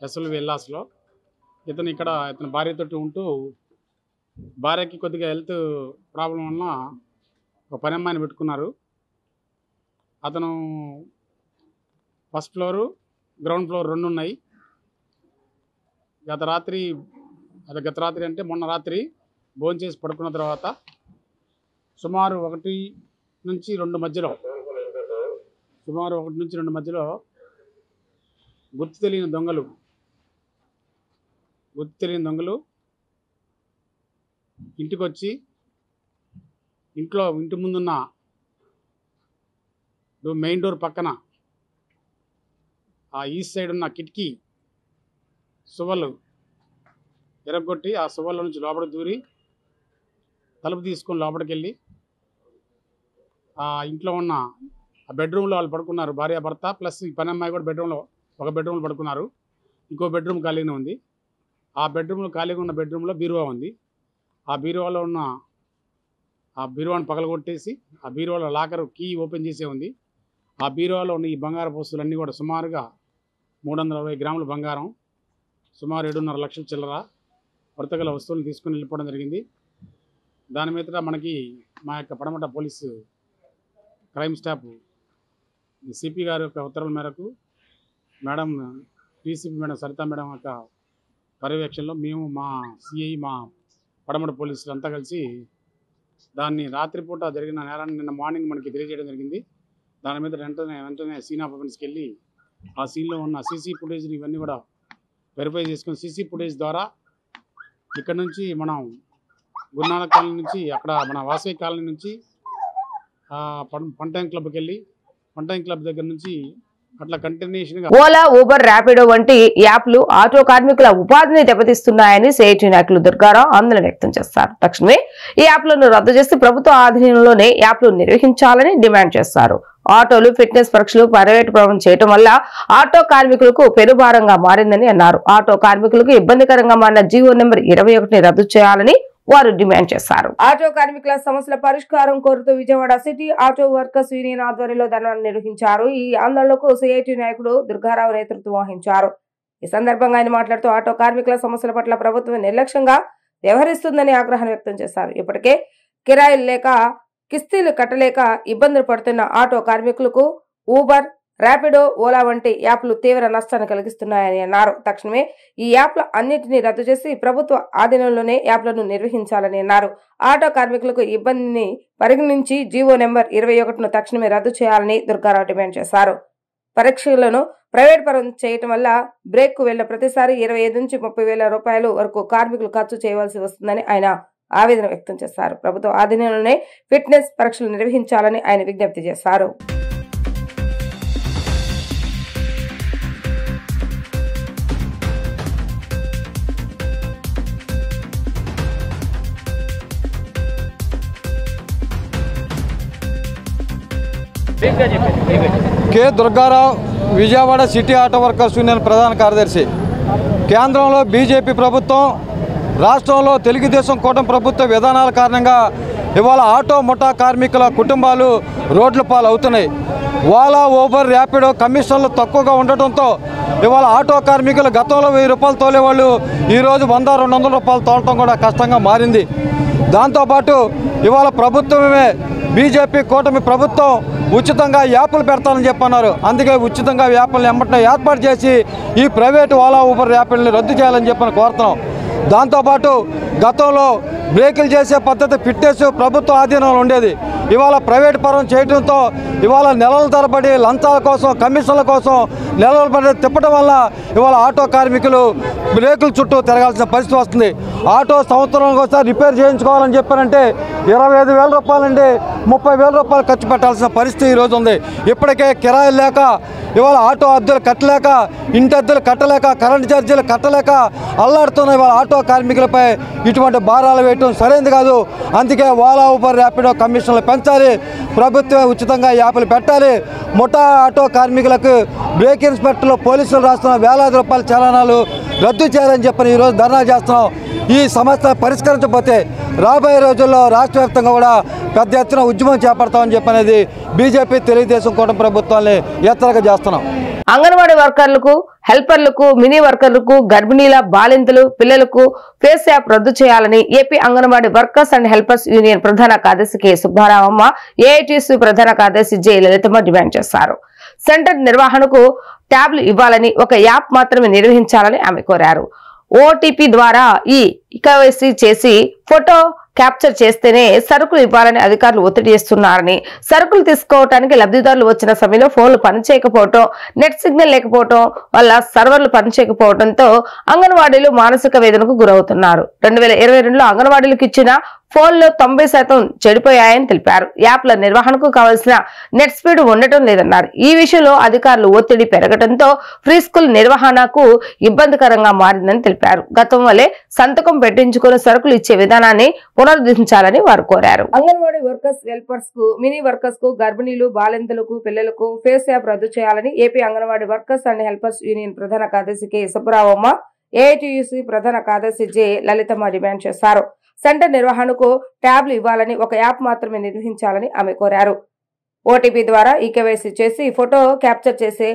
ఎస్ఎల్వి విల్లాస్లో. ఇతని భార్యతో ఉంటూ భార్యకి కొద్దిగా హెల్త్ ప్రాబ్లం వల్ల ఒక పని అమ్మాయిని పెట్టుకున్నారు. అతను ఫస్ట్ ఫ్లోరు, గ్రౌండ్ ఫ్లోర్ 2 ఉన్నాయి. గత రాత్రి అంటే మొన్న రాత్రి భోజనం చేసి పడుకున్న తర్వాత సుమారు 1 నుంచి 2 మధ్యలో గుర్తు తెలియని దొంగలు ఇంటికి వచ్చి ఇంటి ముందున్న మెయిన్ డోర్ పక్కన ఆ ఈస్ట్ సైడ్ ఉన్న కిటికీ సువ్వలు ఎరగొట్టి ఆ సువ్వల నుంచి లోపలికి దూరి తలుపు తీసుకొని లోపలికి వెళ్ళి ఆ ఇంట్లో ఉన్న ఆ బెడ్రూమ్లో వాళ్ళు పడుకున్నారు, భార్యాభర్త ప్లస్ ఈ పని అమ్మాయి కూడా ఒక బెడ్రూమ్లో పడుకున్నారు. ఇంకో బెడ్రూమ్ ఖాళీగా ఉంది. ఆ బెడ్రూమ్లో ఖాళీగా ఉన్న బెడ్రూమ్లో బీరువా ఉంది. ఆ బీరువాలో ఉన్న ఆ బీరువాను పగలగొట్టేసి ఆ బీరువాలో లాకర్ కీ ఓపెన్ చేసే ఉంది. ఆ బీరువాలో ఉన్న ఈ బంగారు వస్తువులన్నీ కూడా సుమారుగా 320 గ్రాముల బంగారం, సుమారు 7.5 లక్షల చిల్లర వర్తగల వస్తువులను తీసుకుని వెళ్ళిపోవడం జరిగింది. దాని మీద మనకి మా యొక్క పడమట పోలీసు క్రైమ్ స్టాఫ్ సిపి గారి యొక్క ఉత్తర్వుల మేరకు madam DCP madam Saritha madam యొక్క పర్యవేక్షణలో మేము మా సిఐ మా పడమట పోలీసులు అంతా కలిసి దాన్ని రాత్రిపూట జరిగిన నేరాన్ని నిన్న మార్నింగ్ మనకి తెలియజేయడం జరిగింది. దాని మీద వెంటనే సీన్ ఆఫ్ అఫెన్స్కి వెళ్ళి ఆ సీన్లో ఉన్న సీసీ ఫుటేజ్ని ఇవన్నీ కూడా వెరిఫై చేసుకుని సీసీ ఫుటేజ్ ద్వారా ఇక్కడ నుంచి మనం గురునానక్ కాలనీ నుంచి అక్కడ మన వాసవి కాలనీ నుంచి పంటైన్ క్లబ్కి వెళ్ళి పంటైన్ క్లబ్ దగ్గర నుంచి అట్లా కంటిన్యూషన్ ఓలా, ఊబర్, ర్యాపిడో వంటి యాప్లు ఆటో కార్మికుల ఉపాధిని దెబ్బతీస్తున్నాయని సిఐటి నాయకులు దుర్గారావు ఆందోళన వ్యక్తం చేస్తారు. తక్షణమే ఈ యాప్లను రద్దు చేసి ప్రభుత్వ ఆధీనంలోనే యాప్లు నిర్వహించాలని డిమాండ్ చేస్తారు. ఆటోలు ఫిట్నెస్ పరీక్షలు ప్రైవేటు పరం చేయడం వల్ల ఆటో కార్మికులకు పెనుభారంగా మారిందని అన్నారు. ఆటో కార్మికులకు ఇబ్బందికరంగా మారిన జీవో నెంబర్ 21ని రద్దు చేయాలని వారు డిమాండ్ చేశారు. ఆటో కార్మికుల సమస్యల పరిష్కారం కోరుతూ Vijayawada city auto workers union ఆధ్వర్యంలో ధర్నాను నిర్వహించారు. ఈ ఆందోళనకు సిఐటి నాయకుడు దుర్గారావు నేతృత్వం వహించారు. ఈ సందర్భంగా ఆయన మాట్లాడుతూ ఆటో కార్మికుల సమస్యల పట్ల ప్రభుత్వం నిర్లక్ష్యంగా వ్యవహరిస్తుందని ఆగ్రహం వ్యక్తం చేశారు. ఇప్పటికే కిరాయిలు లేక కిస్తీలు కట్టలేక ఇబ్బందులు పడుతున్న ఆటో కార్మికులకు ఊబర్, ర్యాపిడో, ఓలా వంటి యాప్లు తీవ్ర నష్టాన్ని కలిగిస్తున్నాయని అన్నారు. తక్షణమే ఈ యాప్ల అన్నింటినీ రద్దు చేసి ప్రభుత్వ ఆధీనంలోనే యాప్లను నిర్వహించాలని అన్నారు. ఆటో కార్మికులకు ఇబ్బందిని పరిగణించి జీవో నెంబర్ 21ను తక్షణమే రద్దు చేయాలని దుర్గారావు డిమాండ్ చేశారు. పరీక్షలను ప్రైవేట్ పరం చేయటం వల్ల బ్రేక్ కు వెళ్లిన ప్రతిసారి 25 నుంచి 30 వేల రూపాయలు వరకు కార్మికులు ఖర్చు చేయవలసి వస్తుందని ఆయన ఆవేదన వ్యక్తం చేశారు. ప్రభుత్వ ఆధీనంలోనే ఫిట్నెస్ పరీక్షలు నిర్వహించాలని ఆయన విజ్ఞప్తి చేశారు. K Durgarao, Vijayawada city auto workers union ప్రధాన కార్యదర్శి. కేంద్రంలో బీజేపీ ప్రభుత్వం, రాష్ట్రంలో తెలుగుదేశం కూటమి ప్రభుత్వ విధానాల కారణంగా ఇవాళ ఆటో ముఠా కార్మికుల కుటుంబాలు రోడ్ల పాలు అవుతున్నాయి. ఓలా, ఊబర్, ర్యాపిడో కమిషన్లు తక్కువగా ఉండటంతో ఇవాళ ఆటో కార్మికులు గతంలో 1000 రూపాయలు తోలేవాళ్ళు ఈరోజు 100-200 రూపాయలు తోలటం కూడా కష్టంగా మారింది. దాంతోపాటు ఇవాళ ప్రభుత్వమే బీజేపీ కూటమి ప్రభుత్వం ఉచితంగా యాప్లు పెడతానని చెప్పన్నారు. అందుకే ఉచితంగా యాప్లను వెంబటనే ఏర్పాటు చేసి ఈ ప్రైవేటు ఓలా, ఊబర్, ర్యాపిడ్ని రద్దు చేయాలని చెప్పని కోరుతున్నాం. దాంతోపాటు గతంలో బ్రేకులు చేసే పద్ధతి ఫిట్నెస్ ప్రభుత్వ ఆధీనంలో ఉండేది. ఇవాళ ప్రైవేట్ పరం చేయడంతో ఇవాళ నెలల తరబడి లంచాల కోసం, కమిషన్ల కోసం నెలల తరబడి తిప్పడం వల్ల ఇవాళ ఆటో కార్మికులు బ్రేకుల చుట్టూ తిరగాల్సిన పరిస్థితి వస్తుంది. ఆటో సంవత్సరానికి ఒకసారి రిపేర్ చేయించుకోవాలని చెప్పారంటే 25,000 రూపాయల నుండి 30,000 రూపాయలు ఖర్చు పెట్టాల్సిన పరిస్థితి ఈరోజు ఉంది. ఇప్పటికే కిరాయిలు లేక ఇవాళ ఆటో అద్దెలు కట్టలేక, ఇంటి అద్దెలు కట్టలేక, కరెంటు ఛార్జీలు కట్టలేక అల్లాడుతున్న ఇవాళ ఆటో కార్మికులపై ఇటువంటి భారాలు వేయటం సరైనది కాదు. అందుకే ఓలా, ఊబర్, ర్యాపిడో కమిషన్లు పెంచాలి, ప్రభుత్వమే ఉచితంగా యాప్లు పెట్టాలి. ముఠా ఆటో కార్మికులకు బ్రేక్ ఇన్స్పెక్టర్లు, పోలీసులు రాస్తున్న వేలాది రూపాయల చలానాలు రద్దు చేయాలని చెప్పని ఈరోజు ధర్నా చేస్తున్నాం. ఈ సమస్య పరిష్కరించకపోతే రాబోయే రోజుల్లో రాష్ట్ర వ్యాప్తంగా కూడా పెద్ద ఎత్తున ఉద్యమం చేపడతామని చెప్పనేది బీజేపీ తెలుగుదేశం కూటమి ప్రభుత్వాన్ని హెచ్చరిక చేస్తున్నాం. అంగన్వాడీ వర్కర్లకు, హెల్పర్లకు, మినీ వర్కర్లకు, గర్భిణీల, బాలింతలు, పిల్లలకు ఫేస్ యాప్ రద్దు చేయాలని AP anganwadi workers and helpers union ప్రధాన కార్యదర్శి కె సుబ్బారావమ్మ, ఏఐటీసీ ప్రధాన కార్యదర్శి జె లలితమ్మ డిమాండ్ చేశారు. సెంటర్ నిర్వహణకు ట్యాబ్లు ఇవ్వాలని, ఒక యాప్ మాత్రమే నిర్వహించాలని ఆమె కోరారు. ఓటీపీ ద్వారా ఈ కేవైసీ చేసి ఫోటో క్యాప్చర్ చేస్తేనే సరుకులు ఇవ్వాలని అధికారులు ఒత్తిడి చేస్తున్నారని, సరుకులు తీసుకోవడానికి లబ్ధిదారులు వచ్చిన సమయంలో ఫోన్లు పనిచేయకపోవటం, నెట్ సిగ్నల్ లేకపోవటం వల్ల సర్వర్లు పనిచేయకపోవడంతో అంగన్వాడీలు మానసిక వేదనకు గురవుతున్నారు. 2022లో అంగన్వాడీలకు ఇచ్చిన ఫోన్లో 90% చెడిపోయాయని తెలిపారు. యాప్ల నిర్వహణకు కావాల్సిన నెట్ స్పీడ్ ఉండటం లేదన్నారు. ఈ విషయంలో అధికారులు ఒత్తిడి పెరగడంతో ఫ్రీ స్కూల్ నిర్వహణకు ఇబ్బందికరంగా మారిందని తెలిపారు. గతం వల్లే సంతకం పెట్టించుకుని సరుకులు ఇచ్చే విధానాన్ని పునరుద్ధరించాలని వారు కోరారు. అంగన్వాడీ వర్కర్స్, హెల్పర్స్ కు, మినీ వర్కర్స్ కు, గర్భిణీలు, బాలింతలకు, పిల్లలకు ఫేస్ యాప్ రద్దు చేయాలని AP anganwadi workers and helpers union ప్రధాన కార్యదర్శి కె సుబ్బరావమ్మ, ఏఐటియుసి ప్రధాన కార్యదర్శి జె లలితమ్మ డిమాండ్ చేశారు. సెంటర్ నిర్వహణకు ట్యాబ్లు ఇవ్వాలని, ఒక యాప్ మాత్రమే నిర్వహించాలని ఆమె కోరారు. ఓటీపీ ద్వారా ఈకేవైసీ చేసి ఫోటో క్యాప్చర్ చేసే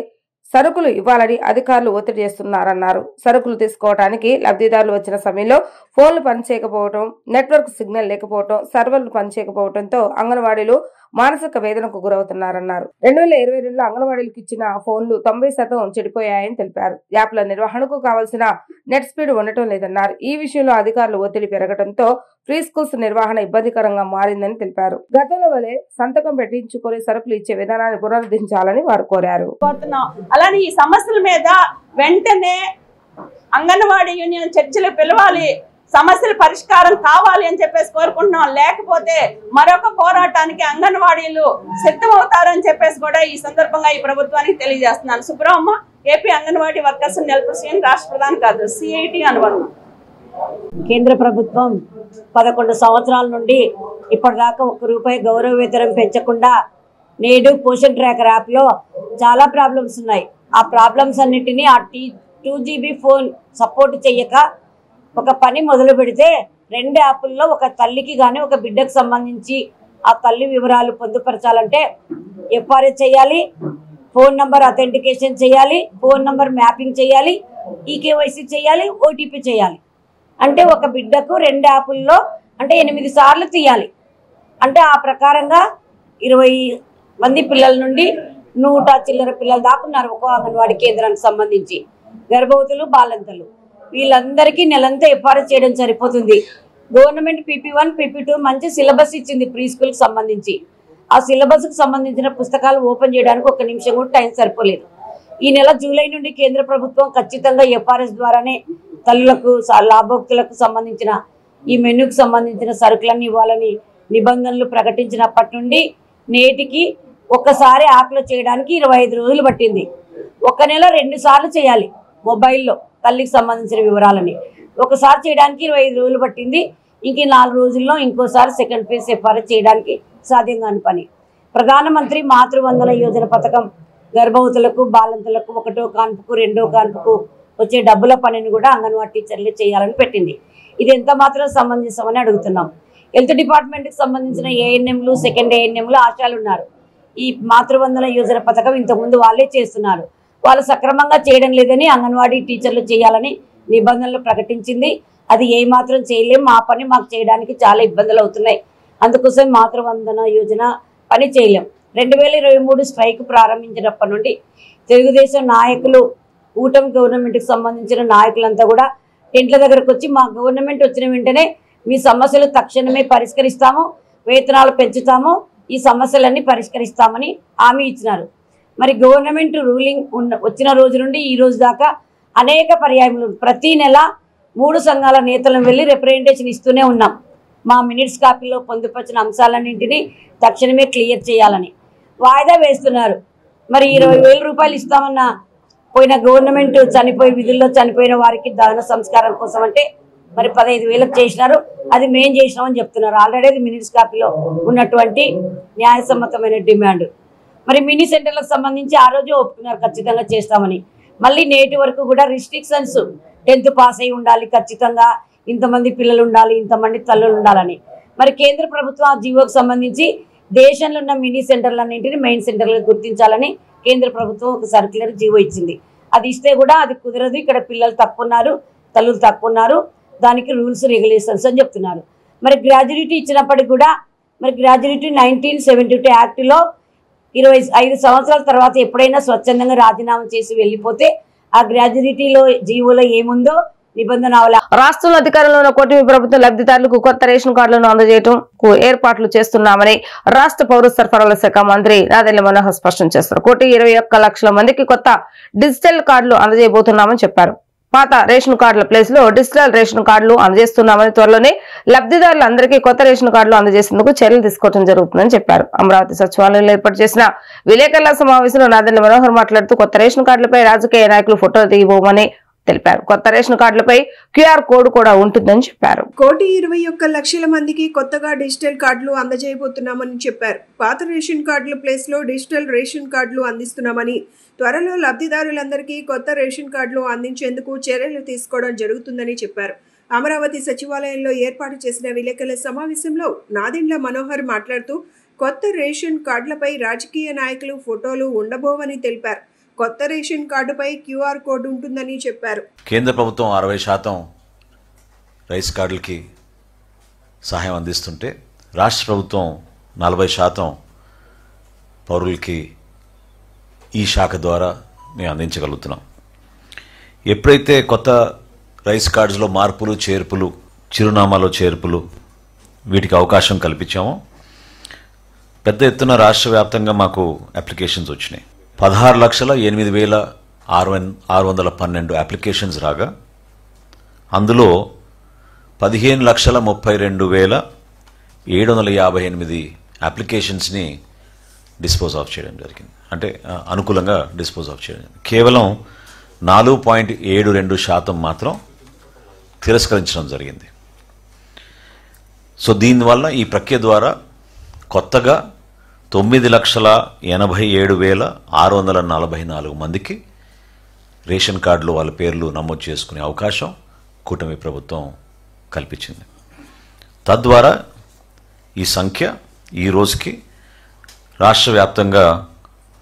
సరుకులు ఇవ్వాలని అధికారులు ఒత్తిడి చేస్తున్నారన్నారు. సరుకులు తీసుకోవడానికి లబ్ధిదారులు వచ్చిన సమయంలో ఫోన్లు పనిచేయకపోవడం, నెట్వర్క్ సిగ్నల్ లేకపోవడం, సర్వర్లు పనిచేయకపోవడంతో అంగన్వాడీలు మానసిక వేదనకు గురవుతున్నారన్నారు. 2022లో అంగన్వాడీలకు ఇచ్చిన ఫోన్లు 90% చెడిపోయాయని తెలిపారు. యాప్ల నిర్వహణకు కావాల్సిన నెట్ స్పీడ్ ఉండటం లేదన్నారు. ఈ విషయంలో అధికారులు ఒత్తిడి పెరగడంతో ఫ్రీ స్కూల్స్ నిర్వహణ ఇబ్బందికరంగా మారిందని తెలిపారు. గతంలో వలె సంతకం పెట్టించుకొని సరుకులు ఇచ్చే విధానాన్ని పునరుద్ధరించాలని వారు కోరారు. అలానే ఈ సమస్యల మీద వెంటనే అంగన్వాడీ యూనియన్ చర్చలు పిలవాలి, సమస్యల పరిష్కారం కావాలి అని చెప్పేసి కోరుకుంటున్నాం. లేకపోతే మరొక పోరాటానికి అంగన్వాడీలు సిద్ధమవుతారని చెప్పేసి కూడా ఈ సందర్భంగా ఈ ప్రభుత్వానికి తెలియజేస్తున్నాను. Subrahma, AP anganwadi workers and helpers union రాష్ట్ర ప్రధాన కార్యదర్శి, సిఐటి అనుబంధం. కేంద్ర ప్రభుత్వం 11 సంవత్సరాల నుండి ఇప్పటిదాకా ₹1 గౌరవ వేతనం పెంచకుండా నేడు పోషన్ ట్రాకర్ యాప్లో చాలా ప్రాబ్లమ్స్ ఉన్నాయి. ఆ ప్రాబ్లమ్స్ అన్నిటినీ ఆ 2GB ఫోన్ సపోర్ట్ చేయక ఒక పని మొదలు పెడితే 2 యాప్ల్లో ఒక తల్లికి కానీ ఒక బిడ్డకు సంబంధించి ఆ తల్లి వివరాలు పొందుపరచాలంటే ఎఫ్ఆర్ఏ చేయాలి, ఫోన్ నంబర్ అథెంటికేషన్ చేయాలి, ఫోన్ నంబర్ మ్యాపింగ్ చేయాలి, ఈకేవైసీ చేయాలి, ఓటీపీ చేయాలి. అంటే ఒక బిడ్డకు 2 యాప్ల్లో అంటే 8 సార్లు తీయాలి. అంటే ఆ ప్రకారంగా 20 మంది పిల్లల నుండి 100 చిల్లర పిల్లలు దాకున్నారు ఒక అంగన్వాడీ కేంద్రానికి సంబంధించి. గర్భవతులు, బాలంతలు వీళ్ళందరికీ నెలంతా ఎఫ్ఆర్ఏ చేయడం సరిపోతుంది. గవర్నమెంట్ PP1, PP2 మంచి సిలబస్ ఇచ్చింది ప్రీ స్కూల్కి సంబంధించి. ఆ సిలబస్కి సంబంధించిన పుస్తకాలు ఓపెన్ చేయడానికి 1 నిమిషం కూడా టైం సరిపోలేదు. ఈ నెల జూలై నుండి కేంద్ర ప్రభుత్వం ఖచ్చితంగా ఎఫ్ఆర్ఎస్ ద్వారానే తల్లులకు, లాభోక్తులకు సంబంధించిన ఈ మెనూకి సంబంధించిన సరుకులన్నీ ఇవ్వాలని నిబంధనలు ప్రకటించినప్పటి నుండి నేటికి ఒక్కసారి యాప్లో చేయడానికి 25 రోజులు పట్టింది. 1 నెల 2 సార్లు చేయాలి మొబైల్లో తల్లికి సంబంధించిన వివరాలని. ఒకసారి చేయడానికి 25 రోజులు పట్టింది. ఇంక 4 రోజుల్లో ఇంకోసారి సెకండ్ ఫేజ్ ఎఫ్ఆర్ఏ చేయడానికి సాధ్యం కాని పని. ప్రధానమంత్రి మాతృవందన యోజన పథకం గర్భవతులకు, బాలంతులకు 1వ కాన్పుకు, 2వ కాన్పుకు వచ్చే డబ్బుల పనిని కూడా అంగన్వాడీ టీచర్లే చేయాలని పెట్టింది. ఇది ఎంత మాత్రం సమంజసమని అడుగుతున్నాం. హెల్త్ డిపార్ట్మెంట్కి సంబంధించిన ఏఎన్ఎంలు, సెకండ్ ఏఎన్ఎంలు ఆశాలు ఉన్నారు. ఈ మాతృవందన యోజన పథకం ఇంతకుముందు వాళ్ళే చేస్తున్నారు. వాళ్ళు సక్రమంగా చేయడం లేదని అంగన్వాడీ టీచర్లు చేయాలని నిబంధనలు ప్రకటించింది. అది ఏమాత్రం చేయలేం. మా పని మాకు చేయడానికి చాలా ఇబ్బందులు అవుతున్నాయి. అందుకోసం మాతృవందన యోజన పని చేయలేం. 2023 స్ట్రైక్ ప్రారంభించినప్పటి నుండి తెలుగుదేశం నాయకులు, కూటమి గవర్నమెంట్కి సంబంధించిన నాయకులంతా కూడా ఇంట్ల దగ్గరకు వచ్చి మా గవర్నమెంట్ వచ్చిన వెంటనే మీ సమస్యలు తక్షణమే పరిష్కరిస్తాము, వేతనాలు పెంచుతాము, ఈ సమస్యలన్నీ పరిష్కరిస్తామని హామీ ఇచ్చినారు. మరి గవర్నమెంట్ రూలింగ్ వచ్చిన రోజు నుండి ఈ రోజు దాకా అనేక పర్యాయములు ప్రతి నెల 3 సంఘాల నేతలను వెళ్ళి రిప్రజెంటేషన్ ఇస్తూనే ఉన్నాం. మా మినిట్స్ కాపీలో పొందుపరిచిన అంశాలన్నింటినీ తక్షణమే క్లియర్ చేయాలని వాయిదా వేస్తున్నారు. మరి 20,000 రూపాయలు ఇస్తామన్న పోయిన గవర్నమెంట్ చనిపోయి విధుల్లో చనిపోయిన వారికి దహన సంస్కారం కోసం అంటే మరి 15,000 చేసినారు. అది మేం చేసినామని చెప్తున్నారు. ఆల్రెడీ అది మినిట్స్ కాపీలో ఉన్నటువంటి న్యాయసమ్మతమైన డిమాండ్. మరి మినీ సెంటర్లకు సంబంధించి ఆ రోజు ఒప్పుకున్నారు ఖచ్చితంగా చేస్తామని. మళ్ళీ నేటి వరకు కూడా రిస్ట్రిక్షన్స్ 10th పాస్ అయి ఉండాలి, ఖచ్చితంగా ఇంతమంది పిల్లలు ఉండాలి, ఇంతమంది తల్లులు ఉండాలని. మరి కేంద్ర ప్రభుత్వం ఆ జీవోకి సంబంధించి దేశంలో ఉన్న మినీ సెంటర్లన్నింటినీ మెయిన్ సెంటర్లకు గుర్తించాలని కేంద్ర ప్రభుత్వం ఒక సర్క్యులర్ జీవో ఇచ్చింది. అది ఇస్తే కూడా అది కుదరదు, ఇక్కడ పిల్లలు తక్కువ ఉన్నారు, తల్లులు తక్కువ ఉన్నారు, దానికి రూల్స్ రెగ్యులేషన్స్ అని చెప్తున్నారు. మరి గ్రాడ్యుయేటీ ఇచ్చినప్పటికి కూడా మరి గ్రాడ్యుయేటీ 1972 యాక్ట్లో 25 సంవత్సరాల తర్వాత ఎప్పుడైనా స్వచ్ఛందంగా రాజీనామా చేసి వెళ్ళిపోతే ఆ గ్రాడ్యుయేటీలో జీవోలో ఏముందో నిబంధన రాష్ట్రంలో అధికారంలో ఉన్న కూటమి ప్రభుత్వం లబ్ధిదారులకు కొత్త రేషన్ కార్డులను అందజేయడం ఏర్పాట్లు చేస్తున్నామని రాష్ట్ర పౌర సరఫరాల శాఖ మంత్రి నాదెళ్ల మనోహర్ స్పష్టం చేశారు. 1,21,00,000 మందికి కొత్త డిజిటల్ కార్డులు అందజేయబోతున్నామని చెప్పారు. పాత రేషన్ కార్డుల ప్లేస్ లో డిజిటల్ రేషన్ కార్డులు అందజేస్తున్నామని, త్వరలోనే లబ్ధిదారులందరికీ కొత్త రేషన్ కార్డులు అందజేసేందుకు చర్యలు తీసుకోవడం జరుగుతుందని చెప్పారు. అమరావతి సచివాలయంలో ఏర్పాటు చేసిన విలేకరుల సమావేశంలో నాదెండ్ల మనోహర్ మాట్లాడుతూ కొత్త రేషన్ కార్డులపై రాజకీయ నాయకులు ఫోటోలు దిగిపోమని తెలిపారు. కొత్త రేషన్ కార్డులపై QR కోడ్ కూడా ఉంటుందని చెప్పారు. 1,21,00,000 మందికి కొత్తగా డిజిటల్ కార్డులు అందజేయబోతున్నామని చెప్పారు. పాత రేషన్ కార్డుల ప్లేస్ లో డిజిటల్ రేషన్ కార్డులు అందిస్తున్నామని, త్వరలో లబ్ధిదారులందరికీ కొత్త రేషన్ కార్డులు అందించేందుకు చర్యలు తీసుకోవడం జరుగుతుందని చెప్పారు. అమరావతి సచివాలయంలో ఏర్పాటు చేసిన విలేకరుల సమావేశంలో నాదెండ్ల మనోహర్ మాట్లాడుతూ కొత్త రేషన్ కార్డులపై రాజకీయ నాయకులు ఫోటోలు ఉండబోవని తెలిపారు. కొత్త రేషన్ కార్డుపై QR కోడ్ ఉంటుందని చెప్పారు. కేంద్ర ప్రభుత్వం 60% రైస్ కార్డులకి సహాయం అందిస్తుంటే రాష్ట్ర ప్రభుత్వం 40% పౌరులకి ఈ శాఖ ద్వారా మేము అందించగలుగుతున్నాం. ఎప్పుడైతే కొత్త రైస్ కార్డ్స్లో మార్పులు చేర్పులు, చిరునామాలో చేర్పులు వీటికి అవకాశం కల్పించామో పెద్ద ఎత్తున రాష్ట్ర వ్యాప్తంగా మాకు అప్లికేషన్స్ వచ్చినాయి. 16,08,612 అప్లికేషన్స్ రాగా అందులో 15,32,758 అప్లికేషన్స్ని డిస్పోజ్ ఆఫ్ చేయడం జరిగింది. అంటే అనుకూలంగా డిస్పోజ్ ఆఫ్ చేయడం. కేవలం 4.72% మాత్రం తిరస్కరించడం జరిగింది. సో దీనివల్ల ఈ ప్రక్రియ ద్వారా కొత్తగా 9,87,644 మందికి రేషన్ కార్డులో వాళ్ళ పేర్లు నమోదు చేసుకునే అవకాశం కూటమి ప్రభుత్వం కల్పించింది. తద్వారా ఈ సంఖ్య ఈ రోజుకి రాష్ట్ర వ్యాప్తంగా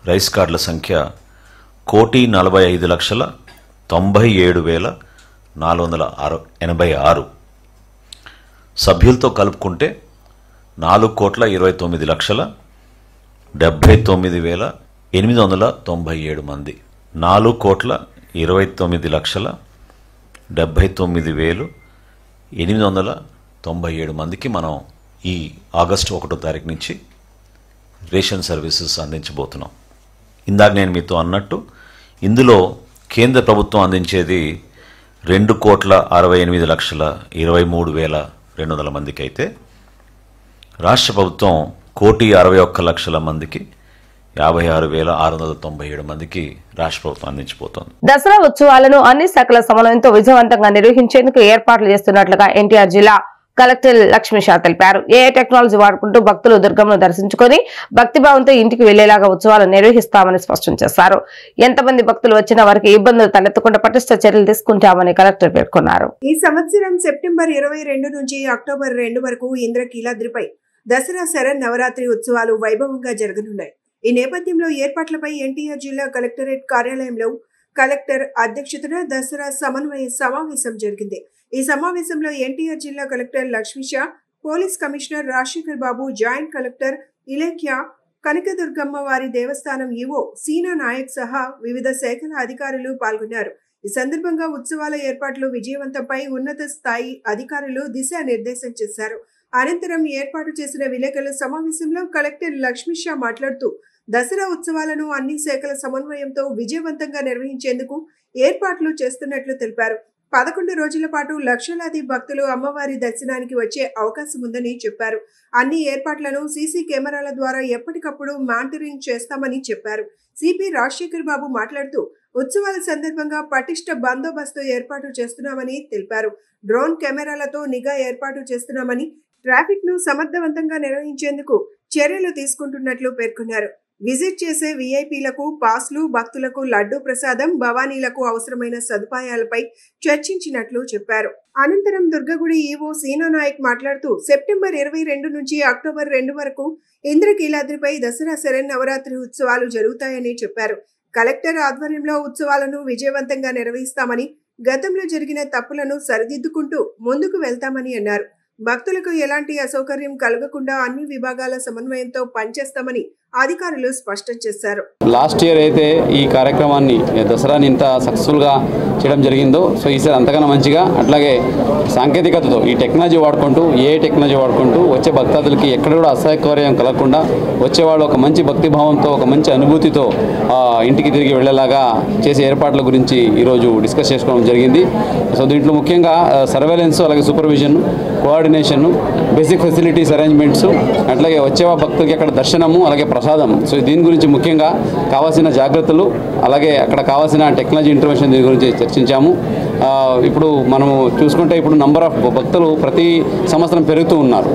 రైస్ కార్డుల సంఖ్య 1,45,97,486 సభ్యులతో కలుపుకుంటే 4,29,79,897 మంది. 4,29,79,897 మందికి మనం ఈ ఆగస్టు 1వ తారీఖు నుంచి రేషన్ సర్వీసెస్ అందించబోతున్నాం. ఇందాక నేను మీతో అన్నట్టు ఇందులో కేంద్ర ప్రభుత్వం అందించేది 2,68,23,200 మందికి అయితే రాష్ట్ర ప్రభుత్వం 1,61,00,000 మందికి 56,697 మందికి రాష్ట్ర ప్రభుత్వం అందించబోతోంది. దసరా ఉత్సవాలను అన్ని శాఖల సమన్వయంతో విజయవంతంగా నిర్వహించేందుకు ఏర్పాట్లు చేస్తున్నట్లుగా ఎన్టీఆర్ జిల్లా కలెక్టర్ లక్ష్మీషా తెలిపారు. ఏఐ టెక్నాలజీ వాడుకుంటూ భక్తులు దుర్గమ్మను దర్శించుకుని భక్తిభావంతో ఇంటికి వెళ్లేలాగా ఉత్సవాలు నిర్వహిస్తామని స్పష్టం చేశారు. ఎంతమంది భక్తులు వచ్చినా వారికి ఇబ్బందులు తలెత్తకుండా పటిష్ట చర్యలు తీసుకుంటామని కలెక్టర్ పేర్కొన్నారు. ఈ సంవత్సరం సెప్టెంబర్ 22 నుంచి అక్టోబర్ 2 వరకు ఇంద్రకీలాద్రిపై దసరా శరన్నవరాత్రి ఉత్సవాలు వైభవంగా జరగనున్నాయి. ఈ నేపథ్యంలో ఏర్పాట్లపై ఎన్టీఆర్ జిల్లా కలెక్టరేట్ కార్యాలయంలో కలెక్టర్ అధ్యక్షతన దసరా సమన్వయ సమావేశం జరిగింది. ఈ సమావేశంలో ఎన్టీఆర్ జిల్లా collector Lakshmisha, police commissioner Rajasekhar Babu, joint collector Ilakkiya, Kanakadurgamma వారి దేవస్థానం ఈవో సీనా నాయక్ సహా వివిధ శాఖల అధికారులు పాల్గొన్నారు. ఈ సందర్భంగా ఉత్సవాల ఏర్పాట్లు విజయవంతంపై ఉన్నత స్థాయి అధికారులు దిశానిర్దేశం చేశారు. అనంతరం ఏర్పాటు చేసిన విలేకరుల సమావేశంలో కలెక్టర్ లక్ష్మీషా మాట్లాడుతూ దసరా ఉత్సవాలను అన్ని శాఖల సమన్వయంతో విజయవంతంగా నిర్వహించేందుకు ఏర్పాట్లు చేస్తున్నట్లు తెలిపారు. 11 రోజుల పాటు లక్షలాది భక్తులు అమ్మవారి దర్శనానికి వచ్చే అవకాశం ఉందని చెప్పారు. అన్ని ఏర్పాట్లను సీసీ కెమెరాల ద్వారా ఎప్పటికప్పుడు మానిటరింగ్ చేస్తామని చెప్పారు. సిపి రాజశేఖర్ బాబు మాట్లాడుతూ ఉత్సవాల సందర్భంగా పటిష్ట బందోబస్తు ఏర్పాటు చేస్తున్నామని తెలిపారు. డ్రోన్ కెమెరాలతో నిఘా ఏర్పాటు చేస్తున్నామని, ట్రాఫిక్ ను సమర్థవంతంగా నిర్వహించేందుకు చర్యలు తీసుకుంటున్నట్లు పేర్కొన్నారు. విజిట్ చేసే వీఐపీలకు పాస్లు, భక్తులకు లడ్డూ ప్రసాదం, భవానీలకు అవసరమైన సదుపాయాలపై చర్చించినట్లు చెప్పారు. అనంతరం దుర్గగుడి ఈవో సీనా నాయక్ మాట్లాడుతూ సెప్టెంబర్ 22 నుంచి అక్టోబర్ 2 వరకు ఇంద్రకీలాద్రిపై దసరా శరన్నవరాత్రి ఉత్సవాలు జరుగుతాయని చెప్పారు. కలెక్టర్ ఆధ్వర్యంలో ఉత్సవాలను విజయవంతంగా నిర్వహిస్తామని, గతంలో జరిగిన తప్పులను సరిదిద్దుకుంటూ ముందుకు వెళ్తామని అన్నారు. భక్తులకు ఎలాంటి అసౌకర్యం కలగకుండా అన్ని విభాగాల సమన్వయంతో పనిచేస్తామని అధికారులు స్పష్టం చేశారు. లాస్ట్ ఇయర్ అయితే ఈ కార్యక్రమాన్ని దసరాని ఇంత సక్సెస్ఫుల్గా చేయడం జరిగిందో సో ఈసారి అంతకన్నా మంచిగా అట్లాగే సాంకేతికతతో ఈ టెక్నాలజీ వాడుకుంటూ టెక్నాలజీ వాడుకుంటూ వచ్చే భక్తాదులకి ఎక్కడ కూడా అసౌకర్యం కలగకుండా వచ్చేవాళ్ళు ఒక మంచి భక్తిభావంతో ఒక మంచి అనుభూతితో ఇంటికి తిరిగి వెళ్ళేలాగా చేసే ఏర్పాట్ల గురించి ఈరోజు డిస్కస్ చేసుకోవడం జరిగింది. సో దీంట్లో ముఖ్యంగా సర్వేలెన్స్ అలాగే supervision coordination basic facilities arrangements అట్లాగే వచ్చే భక్తులకి అక్కడ దర్శనము అలాగే ప్రసాదం సో దీని గురించి ముఖ్యంగా కావాల్సిన జాగ్రత్తలు అలాగే అక్కడ కావాల్సిన టెక్నాలజీ ఇంటర్వెన్షన్ దీని గురించి చర్చించాము. ఇప్పుడు మనము చూసుకుంటే ఇప్పుడు నంబర్ ఆఫ్ భక్తులు ప్రతి సంవత్సరం పెరుగుతూ ఉన్నారు.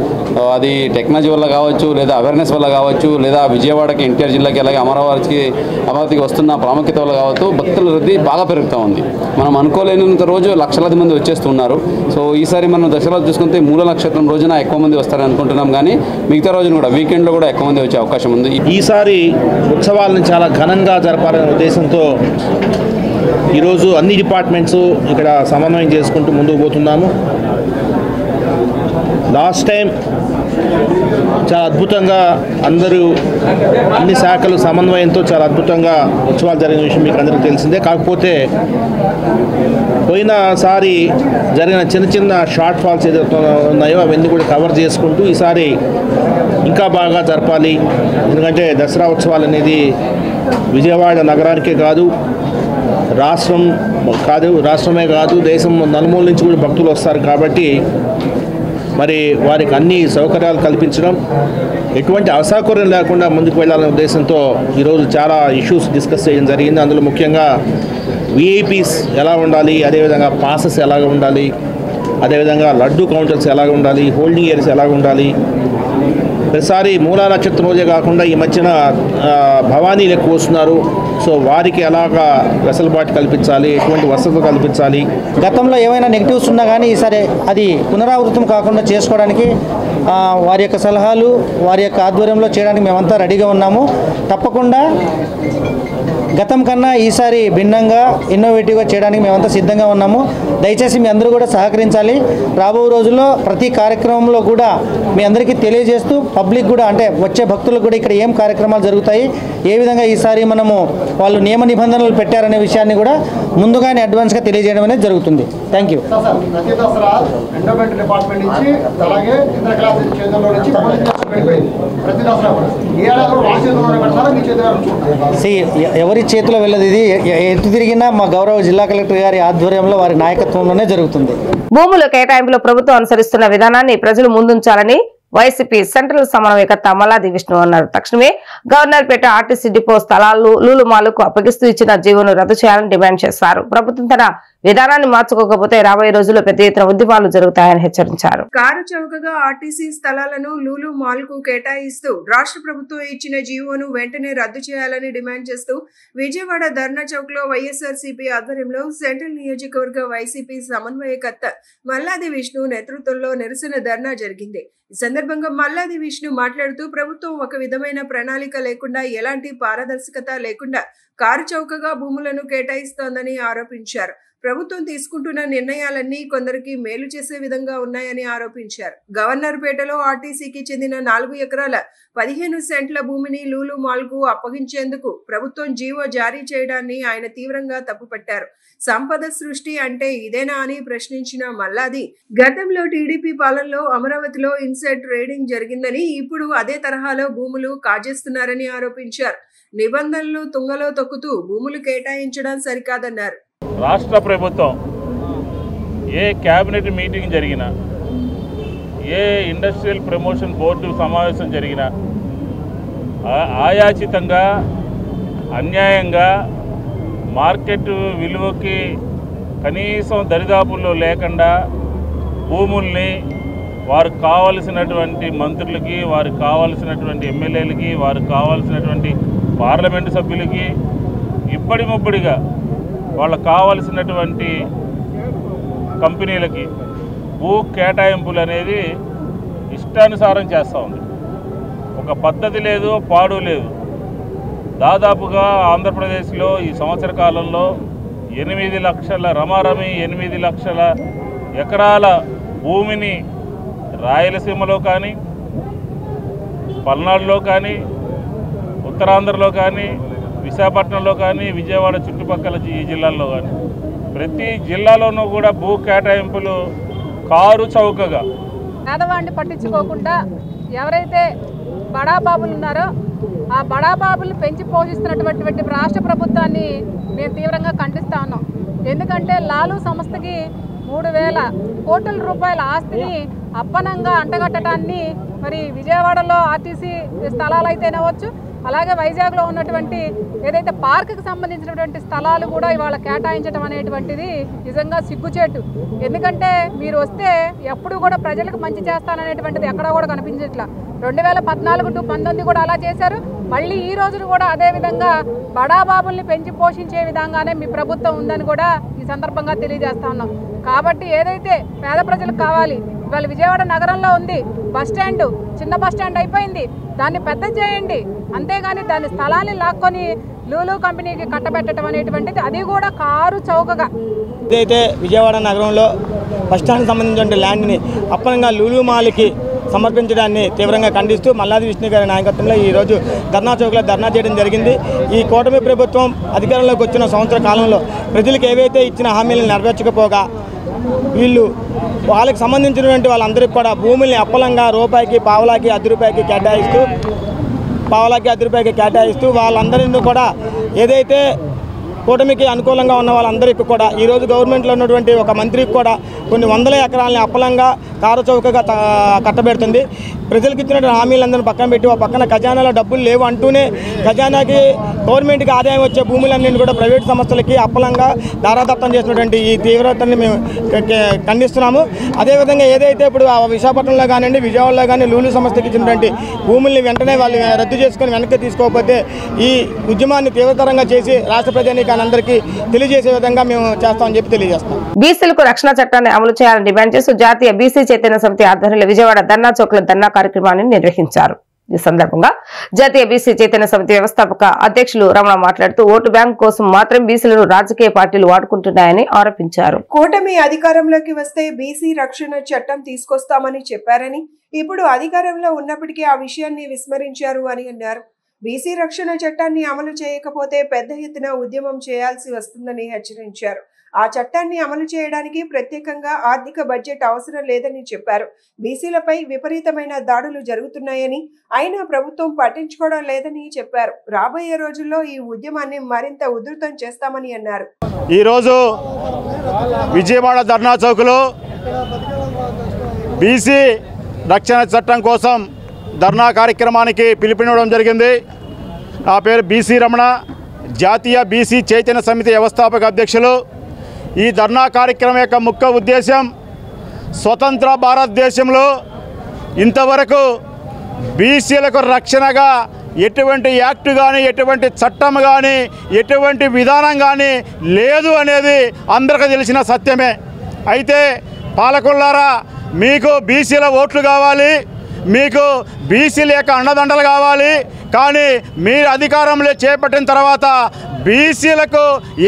అది టెక్నాలజీ వల్ల కావచ్చు లేదా అవేర్నెస్ వల్ల కావచ్చు లేదా విజయవాడకి ఎన్టీఆర్ జిల్లాకి అలాగే అమరావతికి వస్తున్న ప్రాముఖ్యత వల్ల కావచ్చు భక్తుల రద్దీ బాగా పెరుగుతూ ఉంది. మనం అనుకోలేనంత రోజు లక్షలాది మంది వచ్చేస్తున్నారు. సో ఈసారి మనం దసరా చూసుకుంటే మూల నక్షత్రం రోజున ఎక్కువ మంది వస్తారని అనుకుంటున్నాం కానీ మిగతా రోజున కూడా వీకెండ్లో కూడా ఎక్కువ మంది వచ్చే అవకాశం ఉంది. ఈసారి ఉత్సవాలను చాలా ఘనంగా జరపాలనే ఉద్దేశంతో ఈరోజు అన్ని డిపార్ట్మెంట్స్ ఇక్కడ సమన్వయం చేసుకుంటూ ముందుకు పోతున్నాము. లాస్ట్ టైం చాలా అద్భుతంగా అన్ని శాఖలు సమన్వయంతో చాలా అద్భుతంగా ఉత్సవాలు జరిగిన విషయం మీకు అందరికీ తెలిసిందే. కాకపోతే పోయినసారి జరిగిన చిన్న షార్ట్ ఫాల్స్ ఏదైతే ఉన్నాయో అవన్నీ కూడా కవర్ చేసుకుంటూ ఈసారి ఇంకా బాగా జరపాలి. ఎందుకంటే దసరా ఉత్సవాలు అనేది విజయవాడ నగరానికే కాదు రాష్ట్రమే కాదు దేశం నలుమూల నుంచి కూడా భక్తులు వస్తారు కాబట్టి మరి వారికి అన్ని సౌకర్యాలు కల్పించడం ఎటువంటి అసౌకర్యం లేకుండా ముందుకు వెళ్ళాలనే ఉద్దేశంతో ఈరోజు చాలా ఇష్యూస్ డిస్కస్ చేయడం జరిగింది. అందులో ముఖ్యంగా విఐపీస్ ఎలా ఉండాలి, అదేవిధంగా పాసెస్ ఎలాగ ఉండాలి, అదేవిధంగా లడ్డు కౌంటర్స్ ఎలాగ ఉండాలి, హోల్డింగ్ ఏరియాస్ ఎలాగ ఉండాలి. ప్రతిసారి మూలా నక్షత్రం రోజే కాకుండా ఈ మధ్యన భవానీలు ఎక్కువ వస్తున్నారు. సో వారికి ఎలాగా వెసులుబాటు కల్పించాలి, ఎటువంటి వసతులు కల్పించాలి. గతంలో ఏమైనా నెగిటివ్స్ ఉన్నా కానీ ఈసారి అది పునరావృతం కాకుండా చేసుకోవడానికి వారి యొక్క సలహాలు వారి యొక్క ఆధ్వర్యంలో చేయడానికి మేమంతా రెడీగా ఉన్నాము. తప్పకుండా గతం కన్నా ఈసారి భిన్నంగా ఇన్నోవేటివ్గా చేయడానికి మేమంతా సిద్ధంగా ఉన్నాము. దయచేసి మీ అందరూ కూడా సహకరించాలి. రాబో రోజుల్లో ప్రతి కార్యక్రమంలో కూడా మీ అందరికీ తెలియజేస్తూ పబ్లిక్ కూడా అంటే వచ్చే భక్తులకు కూడా ఇక్కడ ఏం కార్యక్రమాలు జరుగుతాయి, ఏ విధంగా ఈసారి మనము వాళ్ళు నియమ నిబంధనలు పెట్టారనే విషయాన్ని కూడా ముందుగానే అడ్వాన్స్గా తెలియజేయడం అనేది జరుగుతుంది. Thank you. ఎవరి చేతిలో వెళ్ళదు. ఇది ఎటు తిరిగినా మా గౌరవ జిల్లా కలెక్టర్ గారి ఆధ్వర్యంలో వారి నాయకత్వంలోనే జరుగుతుంది. భూముల కేటాయింపులో ప్రభుత్వం అనుసరిస్తున్న విధానాన్ని ప్రజలు ముందుంచాలని వైసీపీ సెంట్రల్ సమన్వయకర్త మల్లాది విష్ణు అన్నారు. తక్షణమే గవర్నర్పేట ఆర్టీసీ డిపో స్థలాలు లూలు మాలకు అప్పగిస్తూ ఇచ్చిన జీవోను రద్దు చేయాలని డిమాండ్ చేశారు. ప్రభుత్వం తన విధానాన్ని మార్చుకోకపోతే రాబోయే రోజుల్లో పెద్ద ఎత్తున ఉద్యమాలు జరుగుతాయని హెచ్చరించారు. కారు చౌకగా ఆర్టీసీ స్థలాలను లూలు మాల్ కు కేటాయిస్తూ రాష్ట్ర ప్రభుత్వం ఇచ్చిన జీవోను వెంటనే రద్దు చేయాలని డిమాండ్ చేస్తూ విజయవాడ ధర్నా చౌక్ లో వైఎస్ఆర్సీపీ ఆధ్వర్యంలో సెంట్రల్ నియోజకవర్గ వైసీపీ సమన్వయకర్త మల్లాది విష్ణు నేతృత్వంలో నిరసన ధర్నా జరిగింది. ఈ సందర్భంగా మల్లాది విష్ణు మాట్లాడుతూ ప్రభుత్వం ఒక విధమైన ప్రణాళిక లేకుండా ఎలాంటి పారదర్శకత లేకుండా కారు చౌకగా భూములను కేటాయిస్తోందని ఆరోపించారు. ప్రభుత్వం తీసుకుంటున్న నిర్ణయాలన్నీ కొందరికి మేలు చేసే విధంగా ఉన్నాయని ఆరోపించారు. గవర్నర్పేటలో ఆర్టీసీకి చెందిన 4 ఎకరాల 15 సెంట్ల భూమిని లూలు మాల్ కు అప్పగించేందుకు ప్రభుత్వం జీవో జారీ చేయడాన్ని ఆయన తీవ్రంగా తప్పుపట్టారు. సంపద సృష్టి అంటే ఇదేనా అని ప్రశ్నించిన మల్లాది గతంలో టీడీపీ పాలనలో అమరావతిలో ఇన్సైడ్ ట్రేడింగ్ జరిగిందని ఇప్పుడు అదే తరహాలో భూములు కాజేస్తున్నారని ఆరోపించారు. నిబంధనలు తుంగలో తొక్కుతూ భూములు కేటాయించడం సరికాదన్నారు. రాష్ట్ర ప్రభుత్వం ఏ క్యాబినెట్ మీటింగ్ జరిగినా ఏ ఇండస్ట్రియల్ ప్రమోషన్ బోర్డు సమావేశం జరిగినా ఆయాచితంగా అన్యాయంగా మార్కెట్ విలువకి కనీసం దరిదాపుల్లో లేకుండా భూముల్ని వారికి కావలసినటువంటి మంత్రులకి వారికి కావాల్సినటువంటి ఎమ్మెల్యేలకి వారికి కావాల్సినటువంటి పార్లమెంటు సభ్యులకి ఇప్పటి ముప్పడిగా వాళ్ళకు కావలసినటువంటి కంపెనీలకి భూ కేటాయింపులు అనేది ఇష్టానుసారం చేస్తూ ఉంది. ఒక పద్ధతి లేదు, పాడు లేదు. దాదాపుగా ఆంధ్రప్రదేశ్లో ఈ సంవత్సర కాలంలో 8 లక్షల రమారమి 8 లక్షల ఎకరాల భూమిని రాయలసీమలో కానీ, పల్నాడులో కానీ, ఉత్తరాంధ్రలో కానీ, విశాఖపట్నంలో కానీ, విజయవాడ చుట్టుపక్కల ఈ జిల్లాల్లో కానీ ప్రతి జిల్లాలోనూ కూడా భూ కేటాయింపులు కారు చౌకగా. పేదవాడిని పట్టించుకోకుండా ఎవరైతే బడాబాబులు ఉన్నారో ఆ బడాబాబులు పెంచి పోషిస్తున్నటువంటి రాష్ట్ర ప్రభుత్వాన్ని మేము తీవ్రంగా ఖండిస్తా ఉన్నాం. ఎందుకంటే లాలు సంస్థకి 3,000 కోట్ల రూపాయల ఆస్తిని అప్పనంగా అంటగట్టడాన్ని మరి విజయవాడలో ఆర్టీసీ స్థలాలు అయితేనవచ్చు, అలాగే వైజాగ్లో ఉన్నటువంటి ఏదైతే పార్కుకి సంబంధించినటువంటి స్థలాలు కూడా ఇవాళ కేటాయించడం అనేటువంటిది నిజంగా సిగ్గుచేటు. ఎందుకంటే మీరు వస్తే ఎప్పుడు కూడా ప్రజలకు మంచి చేస్తాననేటువంటిది ఎక్కడా కూడా కనిపించట్లా. 2014 to 19 కూడా అలా చేశారు. మళ్ళీ ఈ రోజును కూడా అదేవిధంగా బడాబాబుల్ని పెంచి పోషించే విధంగానే మీ ప్రభుత్వం ఉందని కూడా ఈ సందర్భంగా తెలియజేస్తా ఉన్నాం. కాబట్టి ఏదైతే పేద ప్రజలకు కావాలి, ఇవాళ విజయవాడ నగరంలో ఉంది బస్టాండ్, చిన్న బస్టాండ్ అయిపోయింది, దాన్ని పెద్ద చేయండి. అంతేగాని దాని స్థలాన్ని లాక్కొని లూలు కంపెనీకి కట్టబెట్టడం అనేటువంటిది అది కూడా కారు చౌకగా. ఏదైతే విజయవాడ నగరంలో బస్టాండ్కి సంబంధించిన ల్యాండ్ని అప్పనంగా లూలు మాల్కి సమర్పించడాన్ని తీవ్రంగా ఖండిస్తూ మల్లాది విష్ణు గారి నాయకత్వంలో ఈరోజు ధర్నా చౌక్లో ధర్నా చేయడం జరిగింది. ఈ కూటమి ప్రభుత్వం అధికారంలోకి వచ్చిన సంవత్సర కాలంలో ప్రజలకు ఏవైతే ఇచ్చిన హామీలను నెరవేర్చకపోగా వీళ్ళు వాళ్ళకి సంబంధించినటువంటి వాళ్ళందరికీ కూడా భూముల్ని అప్పలంగా రూపాయికి, పావలాకి, 10 రూపాయలకి కేటాయిస్తూ వాళ్ళందరినీ కూడా ఏదైతే కూటమికి అనుకూలంగా ఉన్న వాళ్ళందరికీ కూడా ఈరోజు గవర్నమెంట్లో ఉన్నటువంటి ఒక మంత్రికి కూడా కొన్ని వందల ఎకరాలని అప్పలంగా కారు చౌకగా కట్టబెడుతుంది. ప్రజలకు ఇచ్చినటువంటి హామీలందరినీ పక్కన పెట్టి ఒక పక్కన ఖజానాలో డబ్బులు లేవు అంటూనే ఖజానాకి గవర్నమెంట్కి ఆదాయం వచ్చే భూములన్నింటినీ కూడా ప్రైవేట్ సంస్థలకి అప్పలంగా దారాదత్తం చేసినటువంటి ఈ తీవ్రతని మేము ఖండిస్తున్నాము. అదేవిధంగా ఏదైతే ఇప్పుడు విశాఖపట్నంలో కానివ్వండి, విజయవాడలో కానీ లూలు సంస్థకి ఇచ్చినటువంటి భూముల్ని వెంటనే వాళ్ళు రద్దు చేసుకొని వెనక్కి తీసుకోకపోతే ఈ ఉద్యమాన్ని తీవ్రతరంగా చేసి రాష్ట్ర ప్రజానీకాన్ని అందరికీ తెలియజేసే విధంగా మేము చేస్తామని చెప్పి తెలియజేస్తాం. బీసీలకు రక్షణ చట్టాన్ని అమలు చేయాలని డిమాండ్ చేస్తూ జాతీయ బీసీ చైతన్య సమితి ఆధ్వర్యంలో విజయవాడ ధర్నా చౌక్ లో ధర్నా కార్యక్రమాన్ని నిర్వహించారు. ఈ సందర్భంగా జాతీయ బీసీ చైతన్య సమితి వ్యవస్థాపక అధ్యక్షులు రమణ మాట్లాడుతూ ఓటు బ్యాంక్ కోసం మాత్రం బీసీలను రాజకీయ పార్టీలు వాడుకుంటున్నాయని ఆరోపించారు. కూటమి అధికారంలోకి వస్తే బీసీ రక్షణ చట్టం తీసుకొస్తామని చెప్పారని, ఇప్పుడు అధికారంలో ఉన్నప్పటికీ ఆ విషయాన్ని విస్మరించారు అని అన్నారు. బీసీ రక్షణ చట్టాన్ని అమలు చేయకపోతే పెద్ద ఎత్తున ఉద్యమం చేయాల్సి వస్తుందని హెచ్చరించారు. ఆ చట్టాన్ని అమలు చేయడానికి ప్రత్యేకంగా ఆర్థిక బడ్జెట్ అవసరం లేదని చెప్పారు. బీసీలపై విపరీతమైన దాడులు జరుగుతున్నాయని, అయినా ప్రభుత్వం పట్టించుకోవడం లేదని చెప్పారు. రాబోయే రోజుల్లో ఈ ఉద్యమాన్ని మరింత ఉధృతం చేస్తామని అన్నారు. ఈరోజు విజయవాడ ధర్నా చౌక్లో బీసీ రక్షణ చట్టం కోసం ధర్నా కార్యక్రమానికి పిలుపునివ్వడం జరిగింది. నా పేరు బీసీ రమణ, జాతీయ బీసీ చైతన్య సమితి వ్యవస్థాపక అధ్యక్షులు. ఈ ధర్నా కార్యక్రమం యొక్క ముఖ్య ఉద్దేశం, స్వతంత్ర భారతదేశంలో ఇంతవరకు బీసీలకు రక్షణగా ఎటువంటి యాక్ట్ కానీ, ఎటువంటి చట్టం కానీ, ఎటువంటి విధానం కానీ లేదు అనేది అందరికీ తెలిసిన సత్యమే. అయితే పాలకులారా, మీకు బీసీల ఓట్లు కావాలి, మీకు బీసీల యొక్క అండదండలు కావాలి, కానీ మీరు అధికారంలో చేపట్టిన తర్వాత బీసీలకు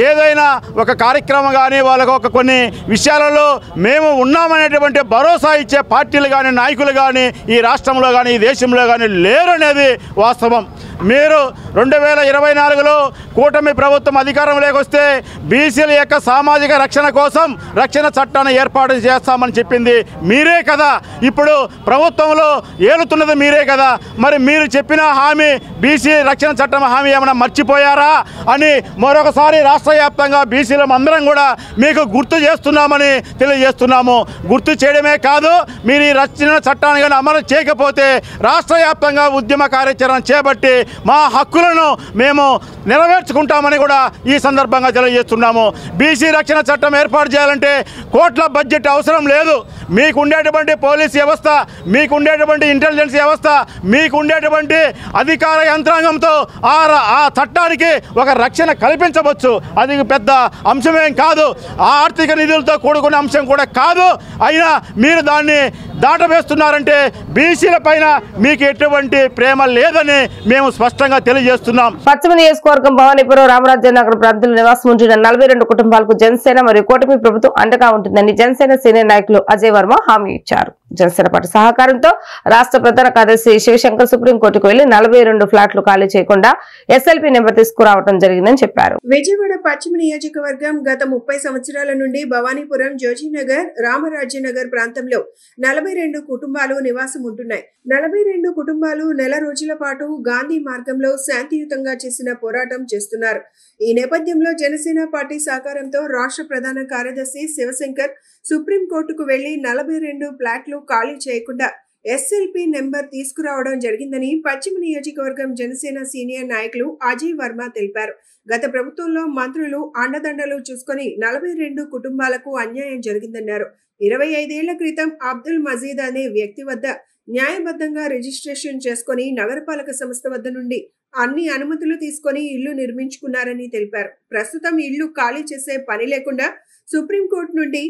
ఏదైనా ఒక కార్యక్రమం కానీ, వాళ్ళకు ఒక కొన్ని విషయాలలో మేము ఉన్నామనేటువంటి భరోసా ఇచ్చే పార్టీలు కానీ, నాయకులు కానీ ఈ రాష్ట్రంలో కానీ, ఈ దేశంలో కానీ లేరు అనేది వాస్తవం. మీరు 2024లో కూటమి ప్రభుత్వం అధికారంలోకి వస్తే బీసీల యొక్క సామాజిక రక్షణ కోసం రక్షణ చట్టాన్ని ఏర్పాటు చేస్తామని చెప్పింది మీరే కదా. ఇప్పుడు ప్రభుత్వంలో ఏలుతున్నది మీరే కదా. మరి మీరు చెప్పిన హామీ, బీసీ రక్షణ చట్టం హామీ ఏమైనా మర్చిపోయారా అని మరొకసారి రాష్ట్ర వ్యాప్తంగా బీసీల అందరం కూడా మీకు గుర్తు చేస్తున్నామని తెలియజేస్తున్నాము. గుర్తు చేయడమే కాదు, మీరు ఈ రక్షణ చట్టాన్ని కానీ అమలు చేయకపోతే రాష్ట్ర వ్యాప్తంగా ఉద్యమ కార్యాచరణ చేపట్టి మా హక్కులను మేము నెరవేర్చుకుంటామని కూడా ఈ సందర్భంగా తెలియజేస్తున్నాము. బీసీ రక్షణ చట్టం ఏర్పాటు చేయాలంటే కోట్ల బడ్జెట్ అవసరం లేదు. మీకు ఉండేటువంటి పోలీస్ వ్యవస్థ, మీకు ఉండేటువంటి ఇంటెలిజెన్స్ వ్యవస్థ, మీకు ఉండేటువంటి అధికార యంత్రాంగంతో ఆ చట్టానికి ఒక రక్షణ కల్పించవచ్చు. అది పెద్ద అంశమేం కాదు, ఆర్థిక నిధులతో కూడుకున్న అంశం కూడా కాదు. అయినా మీరు దాన్ని దాటవేస్తున్నారంటే బీసీల పైన మీకు ఎటువంటి ప్రేమ లేదని మేము స్పష్టంగా తెలియజేస్తున్నాం. పశ్చిమ నియోజకవర్గం భవానీపురం రామరాజ్యనగర్ ప్రాంతంలో నివాసం ఉంటున్న 42 కుటుంబాలకు జనసేన మరియు కూటమి ప్రభుత్వం అండగా ఉంటుందని జనసేన సీనియర్ నాయకులు అజయ్ వర్మ హామీ ఇచ్చారు. జనసేన పార్టీ సహకారంతో రాష్ట్ర ప్రధాన కార్యదర్శి శివశంకర్ సుప్రీంకోర్టుకు వెళ్లి 42 ఫ్లాట్లు ఖాళీ చేయకుండా ఎస్ఎల్పీ నెంబర్ తీసుకురావడం జరిగిందని చెప్పారు. విజయవాడ పశ్చిమ నియోజకవర్గం గత 30 సంవత్సరాల నుండి భవానీపురం, జోజీనగర్, రామరాజ్యనగర్ ప్రాంతంలో 42 కుటుంబాలు నివాసం ఉంటున్నాయి. 42 కుటుంబాలు నెల రోజుల పాటు గాంధీ మార్గంలో శాంతియుతంగా చేసిన పోరాటం చేస్తున్నారు. ఈ నేపథ్యంలో జనసేన పార్టీ సహకారంతో రాష్ట్ర ప్రధాన కార్యదర్శి శివశంకర్ సుప్రీంకోర్టుకు వెళ్లి 42 ఫ్లాట్లు ఖాళీ చేయకుండా ఎస్ఎల్పీ నెంబర్ తీసుకురావడం జరిగిందని పశ్చిమ నియోజకవర్గం జనసేన సీనియర్ నాయకులు అజయ్ వర్మ తెలిపారు. గత ప్రభుత్వంలో మంత్రులు అండదండలు చూసుకొని 42 కుటుంబాలకు అన్యాయం జరిగిందన్నారు. 25 ఏళ్ల క్రితం అబ్దుల్ మజీద్ అనే వ్యక్తి వద్ద న్యాయబద్ధంగా రిజిస్ట్రేషన్ చేసుకుని నగరపాలక సంస్థ వద్ద నుండి అన్ని అనుమతులు తీసుకొని ఇల్లు నిర్మించుకున్నారని తెలిపారు. ప్రస్తుతం ఇల్లు ఖాళీ చేసే పని లేకుండా సుప్రీంకోర్టు నుండి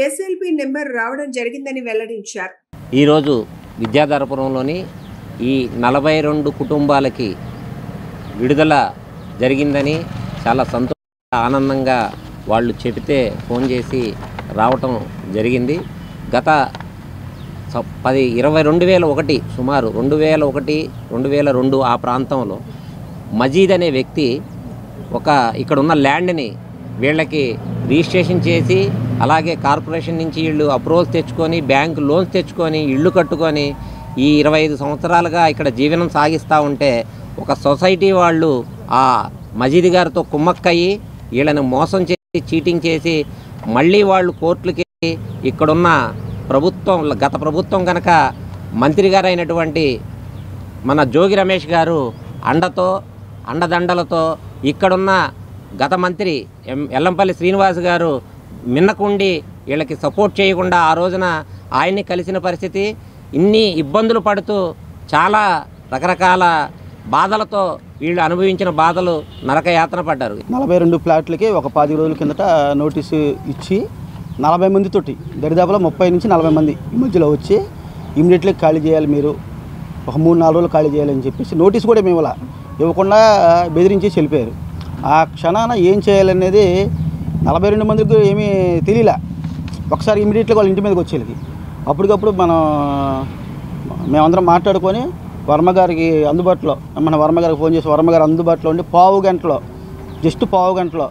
ఎస్ఎల్పీ నెంబర్ రావడం జరిగిందని వెల్లడించారు. ఈరోజు విద్యాధరపురంలోని ఈ 42 కుటుంబాలకి విడుదల జరిగిందని చాలా ఆనందంగా వాళ్ళు చెబితే ఫోన్ చేసి రావటం జరిగింది. గత 2001 సుమారు 2001-2002 ఆ ప్రాంతంలో మజీద్ అనే వ్యక్తి ఇక్కడ ఉన్న ల్యాండ్ని వీళ్ళకి రిజిస్ట్రేషన్ చేసి అలాగే కార్పొరేషన్ నుంచి వీళ్ళు అప్రూవల్స్ తెచ్చుకొని బ్యాంకు లోన్స్ తెచ్చుకొని ఇళ్ళు కట్టుకొని ఈ 25 సంవత్సరాలుగా ఇక్కడ జీవనం సాగిస్తూ ఉంటే ఒక సొసైటీ వాళ్ళు ఆ మజీద్ గారితో కుమ్మక్కయ్యి వీళ్ళని మోసం చేసి చీటింగ్ చేసి మళ్ళీ వాళ్ళు కోర్టులకి ఇక్కడున్న ప్రభుత్వం గత ప్రభుత్వం కనుక మంత్రి గారు అయినటువంటి మన జోగి రమేష్ గారు అండదండలతో ఇక్కడున్న గత మంత్రి ఎల్లంపల్లి శ్రీనివాస్ గారు మిన్నకుండి వీళ్ళకి సపోర్ట్ చేయకుండా ఆ రోజున ఆయన్ని కలిసిన పరిస్థితి. ఇన్ని ఇబ్బందులు పడుతూ చాలా రకరకాల బాధలతో వీళ్ళు అనుభవించిన బాధలు నరకయాతన పడ్డారు. 42 ఫ్లాట్లకి ఒక 10 రోజుల కిందట నోటీసు ఇచ్చి 40 మందితోటి దరిదాపులో 30 నుంచి 40 మంది ఈ మధ్యలో వచ్చి ఇమ్మీడియట్లీ ఖాళీ చేయాలి, మీరు ఒక 3-4 రోజులు ఖాళీ చేయాలని చెప్పేసి నోటీసు కూడా మేము ఇవ్వకుండా బెదిరించి వెళ్ళిపోయారు. ఆ క్షణాన ఏం చేయాలనేది 42 మందికి ఏమీ తెలియలే. ఒకసారి ఇమ్మీడియట్గా వాళ్ళ ఇంటి మీదకి వచ్చేది. అప్పటికప్పుడు మేమందరం మాట్లాడుకొని వర్మగారికి అందుబాటులో వర్మగారికి ఫోన్ చేసి వర్మగారు అందుబాటులో ఉండి జస్ట్ పావు గంటలో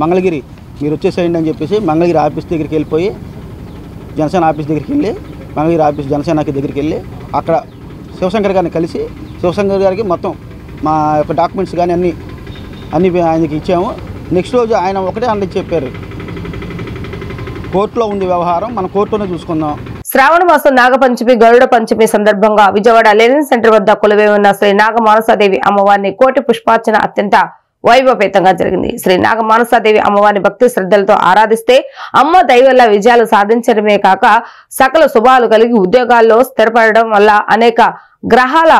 మంగళగిరి మీరు వచ్చేసేయండి అని చెప్పేసి మంగళగిరి ఆఫీస్ దగ్గరికి వెళ్ళిపోయి జనసేన ఆఫీస్ దగ్గరికి వెళ్ళి మంగళగిరి ఆఫీస్ జనసేనకి దగ్గరికి వెళ్ళి అక్కడ శివశంకర్ గారిని కలిసి శివశంకర్ గారికి మొత్తం మా యొక్క డాక్యుమెంట్స్ కానీ అన్నీ ఆయనకి ఇచ్చాము. నెక్స్ట్ రోజు ఆయన ఒకటే అన్నది చెప్పారు, కోర్టులో ఉంది వ్యవహారం, మన కోర్టులోనే చూసుకుందాం. శ్రావణ మాసం నాగపంచమి గరుడ పంచమి సందర్భంగా విజయవాడ లెనిన్ సెంటర్ వద్ద కొలువై ఉన్న శ్రీ నాగమానసాదేవి అమ్మవారిని కోటి పుష్పార్చన అత్యంత వైభవపేతంగా జరిగింది. శ్రీ నాగమానసాదేవి అమ్మవారిని భక్తి శ్రద్ధలతో ఆరాధిస్తే అమ్మ దయవల్ల విజయాలు సాధించడమే కాక సకల శుభాలు కలిగి ఉద్యోగాల్లో స్థిరపడడం వల్ల అనేక గ్రహాల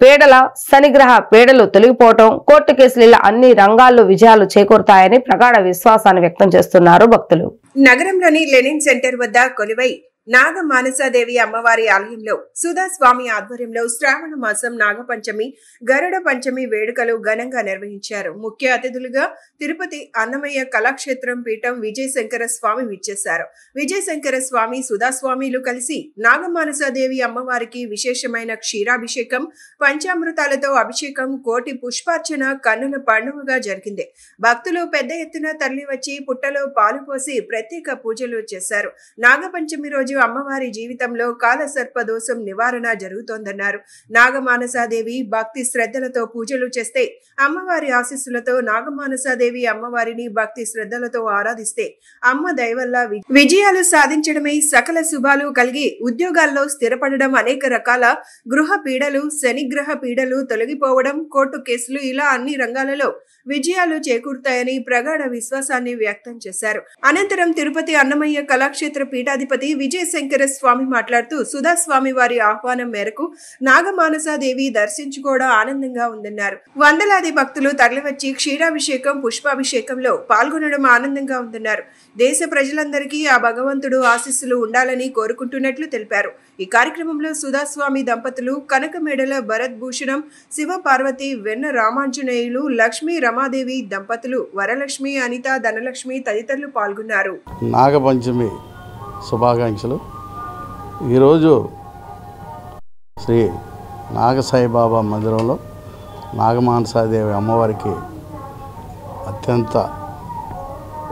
పీడల శనిగ్రహ పీడలు తొలగిపోవటం, కోర్టు కేసులు ఇలా అన్ని రంగాల్లో విజయాలు చేకూరుతాయని ప్రగాఢ విశ్వాసాన్ని వ్యక్తం చేస్తున్నారు భక్తులు. నగరంలోని లెనిన్ సెంటర్ వద్ద కొలువై నాగ మానసాదేవి అమ్మవారి ఆలయంలో సుధాస్వామి ఆధ్వర్యంలో శ్రావణ మాసం నాగపంచమి గరుడ పంచమి వేడుకలు ఘనంగా నిర్వహించారు. ముఖ్య అతిథులుగా తిరుపతి అన్నమయ్య కళాక్షేత్రం పీఠం విజయశంకర స్వామి విచ్చేశారు. విజయశంకర స్వామి సుధాస్వామిలు కలిసి నాగమానసాదేవి అమ్మవారికి విశేషమైన క్షీరాభిషేకం, పంచామృతాలతో అభిషేకం, కోటి పుష్పార్చన కన్నుల పండుగగా జరిగింది. భక్తులు పెద్ద ఎత్తున తరలివచ్చి పుట్టలో పాలు పోసి ప్రత్యేక పూజలు చేశారు. నాగపంచమి రోజు అమ్మవారి జీవితంలో కాల సర్ప దోషం నివారణ జరుగుతోందన్నారు. నాగమానసాదేవి భక్తి శ్రద్ధలతో పూజలు చేస్తే అమ్మవారి ఆశీస్సులతో నాగమానసాదేవి అమ్మవారిని భక్తి శ్రద్ధలతో ఆరాధిస్తే అమ్మ దయవల్ల విజయాలు సాధించడమే సకల శుభాలు కలిగి ఉద్యోగాల్లో స్థిరపడడం, అనేక రకాల గృహ పీడలు శనిగ్రహ పీడలు తొలగిపోవడం, కోర్టు కేసులు ఇలా అన్ని రంగాలలో విజయాలు చేకూరుతాయని ప్రగాఢ విశ్వాసాన్ని వ్యక్తం చేశారు. అనంతరం తిరుపతి అన్నమయ్య కళాక్షేత్ర పీఠాధిపతి విజయశంకర స్వామి మాట్లాడుతూ సుధాస్వామి వారి ఆహ్వానం మేరకు నాగమానసాదేవి దర్శించుకోవడం ఆనందంగా ఉందన్నారు. వందలాది భక్తులు తరలివచ్చి క్షీరాభిషేకం, పుష్పాభిషేకంలో పాల్గొనడం ఆనందంగా ఉందన్నారు. దేశ ప్రజలందరికీ ఆ భగవంతుడు ఆశీస్సులు ఉండాలని కోరుకుంటున్నట్లు తెలిపారు. ఈ కార్యక్రమంలో సుధాస్వామి దంపతులు, కనకమేడల భరత్ భూషణం, శివ పార్వతి, వెన్న రామాంజనేయులు, లక్ష్మీ రమాదేవి దంపతులు, వరలక్ష్మి, అనిత, ధనలక్ష్మి తదితరులు పాల్గొన్నారు. నాగపంచమి శుభాకాంక్షలు. ఈరోజు శ్రీ నాగసాయిబాబా మందిరంలో నాగమానసాదేవి అమ్మవారికి అత్యంత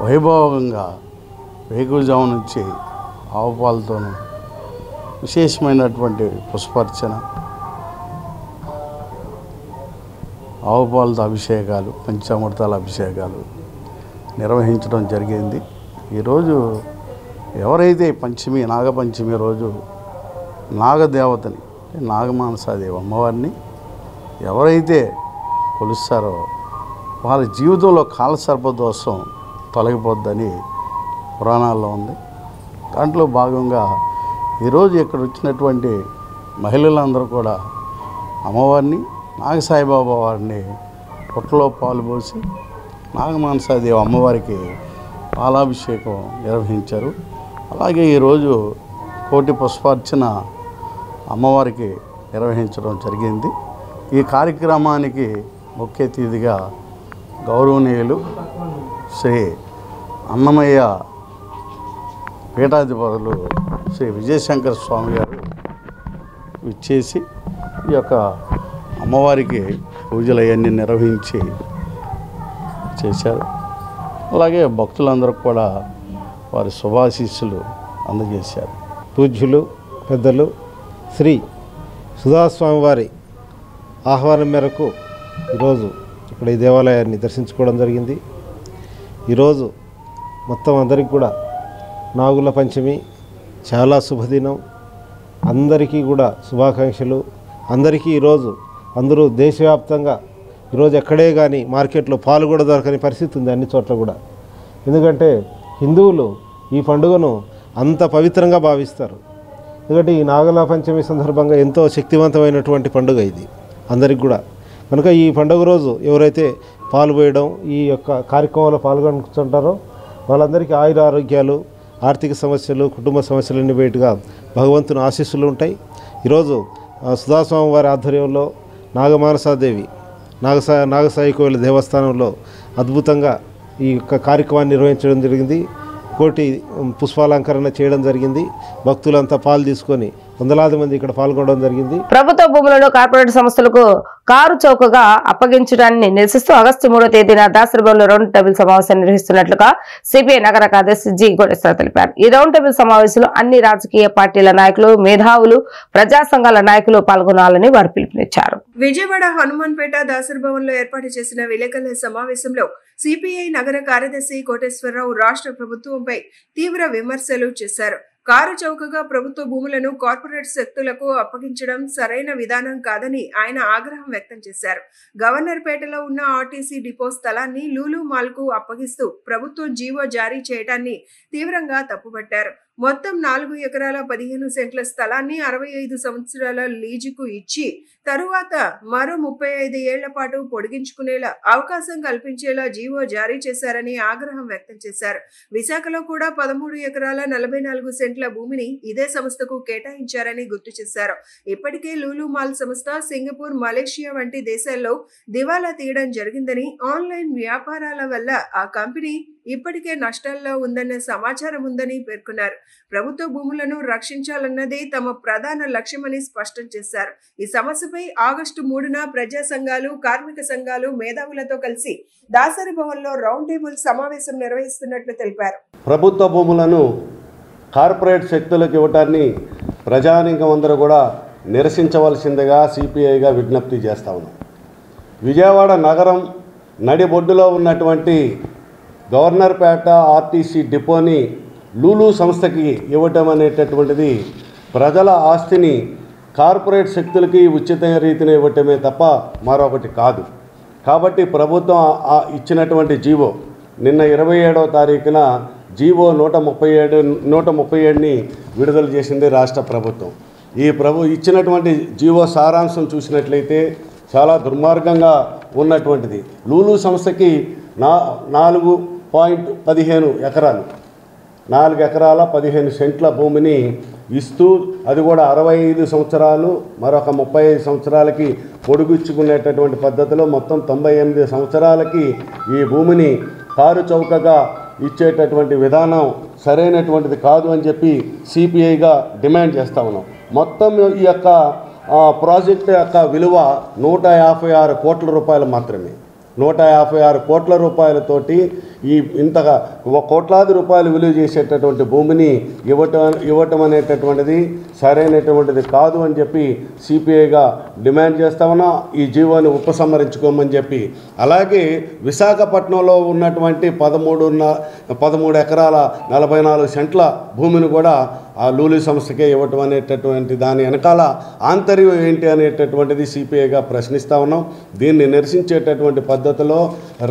వైభవంగా వేకువజాము నుంచి ఆవు పాలతోనూ విశేషమైనటువంటి పుష్పార్చన, ఆవు పాలతో అభిషేకాలు, పంచామృతాల అభిషేకాలు నిర్వహించడం జరిగింది. ఈరోజు ఎవరైతే పంచమి నాగపంచమి రోజు నాగదేవతని నాగమానసాదేవి అమ్మవారిని ఎవరైతే కొలుస్తారో వాళ్ళ జీవితంలో కాలసర్పదోషం తొలగిపోద్దని పురాణాల్లో ఉంది. దాంట్లో భాగంగా ఈరోజు ఇక్కడ వచ్చినటువంటి మహిళలందరూ కూడా అమ్మవారిని నాగసాయిబాబా వారిని పొట్టలో పాలు పోసి నాగమానసాదేవి అమ్మవారికి పాలాభిషేకం నిర్వహించారు. అలాగే ఈరోజు కోటి పుష్పార్చన అమ్మవారికి నిర్వహించడం జరిగింది. ఈ కార్యక్రమానికి ముఖ్య అతిథిగా గౌరవనీయులు శ్రీ అన్నమయ్య పీఠాధిపతులు శ్రీ విజయశంకర స్వామి గారు ఇచ్చేసి ఈ యొక్క అమ్మవారికి పూజలు అవన్నీ నిర్వహించి చేశారు. అలాగే భక్తులందరూ కూడా వారి శుభాశీస్సులు అందజేశారు. పూజ్యులు పెద్దలు శ్రీ సుధాస్వామి వారి ఆహ్వానం మేరకు ఈరోజు ఇక్కడ ఈ దేవాలయాన్ని దర్శించుకోవడం జరిగింది. ఈరోజు మొత్తం అందరికీ కూడా నాగుల పంచమి చాలా శుభదినం. అందరికీ కూడా శుభాకాంక్షలు. అందరికీ ఈరోజు అందరూ దేశవ్యాప్తంగా ఈరోజు ఎక్కడే కానీ మార్కెట్లో పాలు కూడా దొరకని పరిస్థితి ఉంది అన్ని చోట్ల కూడా. ఎందుకంటే హిందువులు ఈ పండుగను అంత పవిత్రంగా భావిస్తారు. ఎందుకంటే ఈ నాగుల పంచమి సందర్భంగా ఎంతో శక్తివంతమైనటువంటి పండుగ ఇది అందరికి కూడా. కనుక ఈ పండుగ రోజు ఎవరైతే పాల్గొయడం ఈ యొక్క కార్యక్రమంలో పాల్గొంటుంటారో వాళ్ళందరికీ ఆయుర ఆరోగ్యాలు, ఆర్థిక సమస్యలు, కుటుంబ సమస్యలన్నీ బయటగా భగవంతుని ఆశీస్సులు ఉంటాయి. ఈరోజు సుధాస్వామి వారి ఆధ్వర్యంలో నాగమానసాదేవి నాగసాయి కోవిల దేవస్థానంలో అద్భుతంగా ఈ యొక్క కార్యక్రమాన్ని నిర్వహించడం జరిగింది. కోటి పుష్పాలంకరణ చేయడం జరిగింది. భక్తులంతా పాలు తీసుకొని వందలాది మంది ఇక్కడ పాల్గొనడం జరిగింది. ప్రభుత్వ భూములను కార్పొరేట్ సంస్థలకు కారు చౌకగా అప్పగించడాన్ని నిరసిస్తూ ఆగస్టు 3వ తేదీన దాసరిబోలో రౌండ్ టేబుల్ సమావేశం నిర్వహిస్తున్నట్లుగా సిపిఐ నగర కార్యదర్శి జి గోడేశ్వర తెలిపారు. ఈ రౌండ్ టేబుల్ సమావేశంలో అన్ని రాజకీయ పార్టీల నాయకులు, మేధావులు, ప్రజా సంఘాల నాయకులు పాల్గొనాలని వారు పిలుపునిచ్చారు. విజయవాడ హనుమాన్పేట దాసర్ భవన్ లో ఏర్పాటు చేసిన విలేకరుల సమావేశంలో సిపిఐ నగర కార్యదర్శి కోటేశ్వరరావు రాష్ట్ర ప్రభుత్వంపై తీవ్ర విమర్శలు చేశారు. కారు చౌకగా ప్రభుత్వ భూములను కార్పొరేట్ శక్తులకు అప్పగించడం సరైన విధానం కాదని ఆయన ఆగ్రహం వ్యక్తం చేశారు. గవర్నర్పేటలో ఉన్న ఆర్టీసీ డిపో స్థలాన్ని లూలు మాల్ కు అప్పగిస్తూ ప్రభుత్వం జీవో జారీ చేయడాన్ని తీవ్రంగా తప్పుపట్టారు. మొత్తం 4 ఎకరాల 15 సెంట్ల స్థలాన్ని 65 సంవత్సరాల లీజుకు ఇచ్చి తరువాత మరో 35 ఏళ్ల పాటు పొడిగించుకునేలా అవకాశం కల్పించేలా జీవో జారీ చేశారని ఆగ్రహం వ్యక్తం చేశారు. విశాఖలో కూడా 13 ఎకరాల 44 సెంట్ల భూమిని ఇదే సంస్థకు కేటాయించారని గుర్తు చేశారు. ఇప్పటికే లూలు మాల్ సంస్థ సింగపూర్, మలేషియా వంటి దేశాల్లో దివాలా తీయడం జరిగిందని, ఆన్లైన్ వ్యాపారాల వల్ల ఆ కంపెనీ ఇప్పటికే నష్టాల్లో ఉందన్న సమాచారం ఉందని పేర్కొన్నారు. ప్రభుత్వ భూములను రక్షించాలన్నదే తమ ప్రధాన లక్ష్యమని స్పష్టం చేశారు. ఈ సమస్యపై ఆగస్టు 3న ప్రజా సంఘాలు, కార్మిక సంఘాలు మేధావులతో కలిసి దాసరి భవన్లో రౌండ్ టేబుల్ సమావేశం నిర్వహిస్తున్నట్లు తెలిపారు. ప్రభుత్వ భూములను కార్పొరేట్ శక్తులకు ఇవ్వటాన్ని ప్రజానీకం అందరూ కూడా నిరసించవలసిందిగా సిపిఐగా విజ్ఞప్తి చేస్తా ఉన్నాం. విజయవాడ నగరం నడిబొడ్డులో ఉన్నటువంటి గవర్నర్పేట ఆర్టీసీ డిపోని లూలు సంస్థకి ఇవ్వటం అనేటటువంటిది ప్రజల ఆస్తిని కార్పొరేట్ శక్తులకి ఉచిత రీతిని ఇవ్వటమే తప్ప మరొకటి కాదు. కాబట్టి ప్రభుత్వం ఇచ్చినటువంటి జీవో నిన్న 27వ తారీఖున జీవో 137ని విడుదల చేసింది రాష్ట్ర ప్రభుత్వం. ఈ ఇచ్చినటువంటి జీవో సారాంశం చూసినట్లయితే చాలా దుర్మార్గంగా ఉన్నటువంటిది. లూలు సంస్థకి 4.15 ఎకరాలు 4 ఎకరాల 15 సెంట్ల భూమిని ఇస్తూ అది కూడా 65 సంవత్సరాలు మరొక 35 సంవత్సరాలకి పొడిగించుకునేటటువంటి పద్ధతిలో మొత్తం 98 సంవత్సరాలకి ఈ భూమిని కారు చౌకగా ఇచ్చేటటువంటి విధానం సరైనటువంటిది కాదు అని చెప్పి సిపిఐగా డిమాండ్ చేస్తా ఉన్నాం. మొత్తం ఈ యొక్క ప్రాజెక్టు యొక్క విలువ 156 కోట్ల రూపాయలు మాత్రమే. 156 కోట్ల రూపాయలతోటి ఇంతగా కోట్లాది రూపాయలు విలువ చేసేటటువంటి భూమిని ఇవ్వటం అనేటటువంటిది సరైనటువంటిది కాదు అని చెప్పి సిపిఐగా డిమాండ్ చేస్తామన్నా ఈ జీవోని ఉపసంహరించుకోమని చెప్పి, అలాగే విశాఖపట్నంలో ఉన్నటువంటి 13 ఎకరాల 44 సెంట్ల భూమిని కూడా ఆ లూలి సంస్థకే ఇవ్వటం అనేటటువంటి దాని వెనకాల ఆంతర్యం ఏంటి అనేటటువంటిది సిపిఐగా ప్రశ్నిస్తూ ఉన్నాం. దీన్ని నిరసించేటటువంటి పద్ధతిలో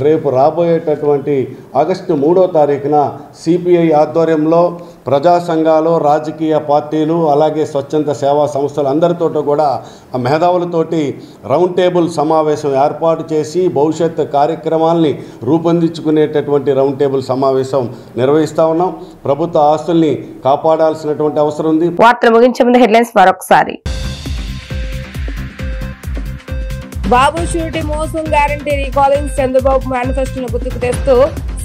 రేపు రాబోయేటటువంటి ఆగస్టు 3వ తారీఖున సిపిఐ ఆధ్వర్యంలో ప్రజా సంఘాలు, రాజకీయ పార్టీలు, అలాగే స్వచ్ఛంద సేవా సంస్థలు అందరితో కూడా ఆ మేధావులతోటి రౌండ్ టేబుల్ సమావేశం ఏర్పాటు చేసి భవిష్యత్ కార్యక్రమాల్ని రూపొందించుకునేటటువంటి రౌండ్ టేబుల్ సమావేశం నిర్వహిస్తూ ఉన్నాం. ప్రభుత్వ ఆస్తుల్ని కాపాడాల్సినటువంటి అవసరం ఉంది. వార్తలు ముగించే ముందు హెడ్లైన్స్ మరొకసారి. బాబు షూరిటీ మోసం గ్యారంటీ రీకాలింగ్ చంద్రబాబు మేనిఫెస్టోను గుర్తుకు తెస్తూ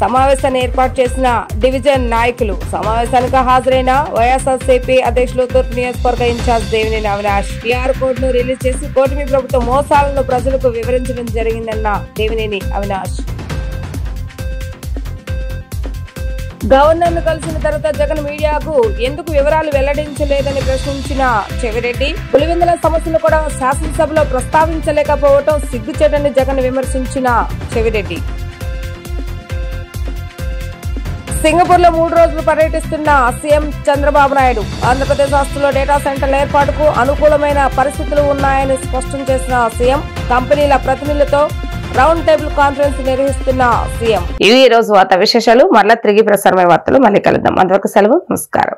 సమావేశాన్ని ఏర్పాటు చేసిన డివిజన్ నాయకులు. సమావేశానికి హాజరైన వైఎస్ఆర్సీపీ అధ్యక్షులు తూర్పు నియోజకవర్గ ఇన్ఛార్జ్ దేవినేని అవినాష్ QR కోడ్ను రిలీజ్ చేసి కూటమి ప్రభుత్వ మోసాలను ప్రజలకు వివరించడం జరిగిందన్న దేవినేని అవినాష్. గవర్నర్ను కలిసిన తర్వాత జగన్ మీడియాకు ఎందుకు వివరాలు వెల్లడించలేదని ప్రశ్నించిన చెవిరెడ్డి. పులివెందుల సమస్యలు కూడా శాసనసభలో ప్రస్తావించలేకపోవడం సిగ్గుచేటని జగన్ విమర్శించిన చెవిరెడ్డి. సింగపూర్ లో 3 రోజులు పర్యటిస్తున్న సీఎం చంద్రబాబు నాయుడు ఆంధ్రప్రదేశ్ రాష్ట్రంలో డేటా సెంటర్ల ఏర్పాటుకు అనుకూలమైన పరిస్థితులు ఉన్నాయని స్పష్టం చేసిన సీఎం కంపెనీల ప్రతినిధులతో రౌండ్ టేబుల్ కాన్ఫరెన్స్ నిర్వహిస్తున్న సీఎం. ఇవి ఈ రోజు వార్తా విశేషాలు. మరలా తిరిగి ప్రసారమైన వార్తలు మళ్ళీ కలుద్దాం. అంతవరకు సెలవు. నమస్కారం.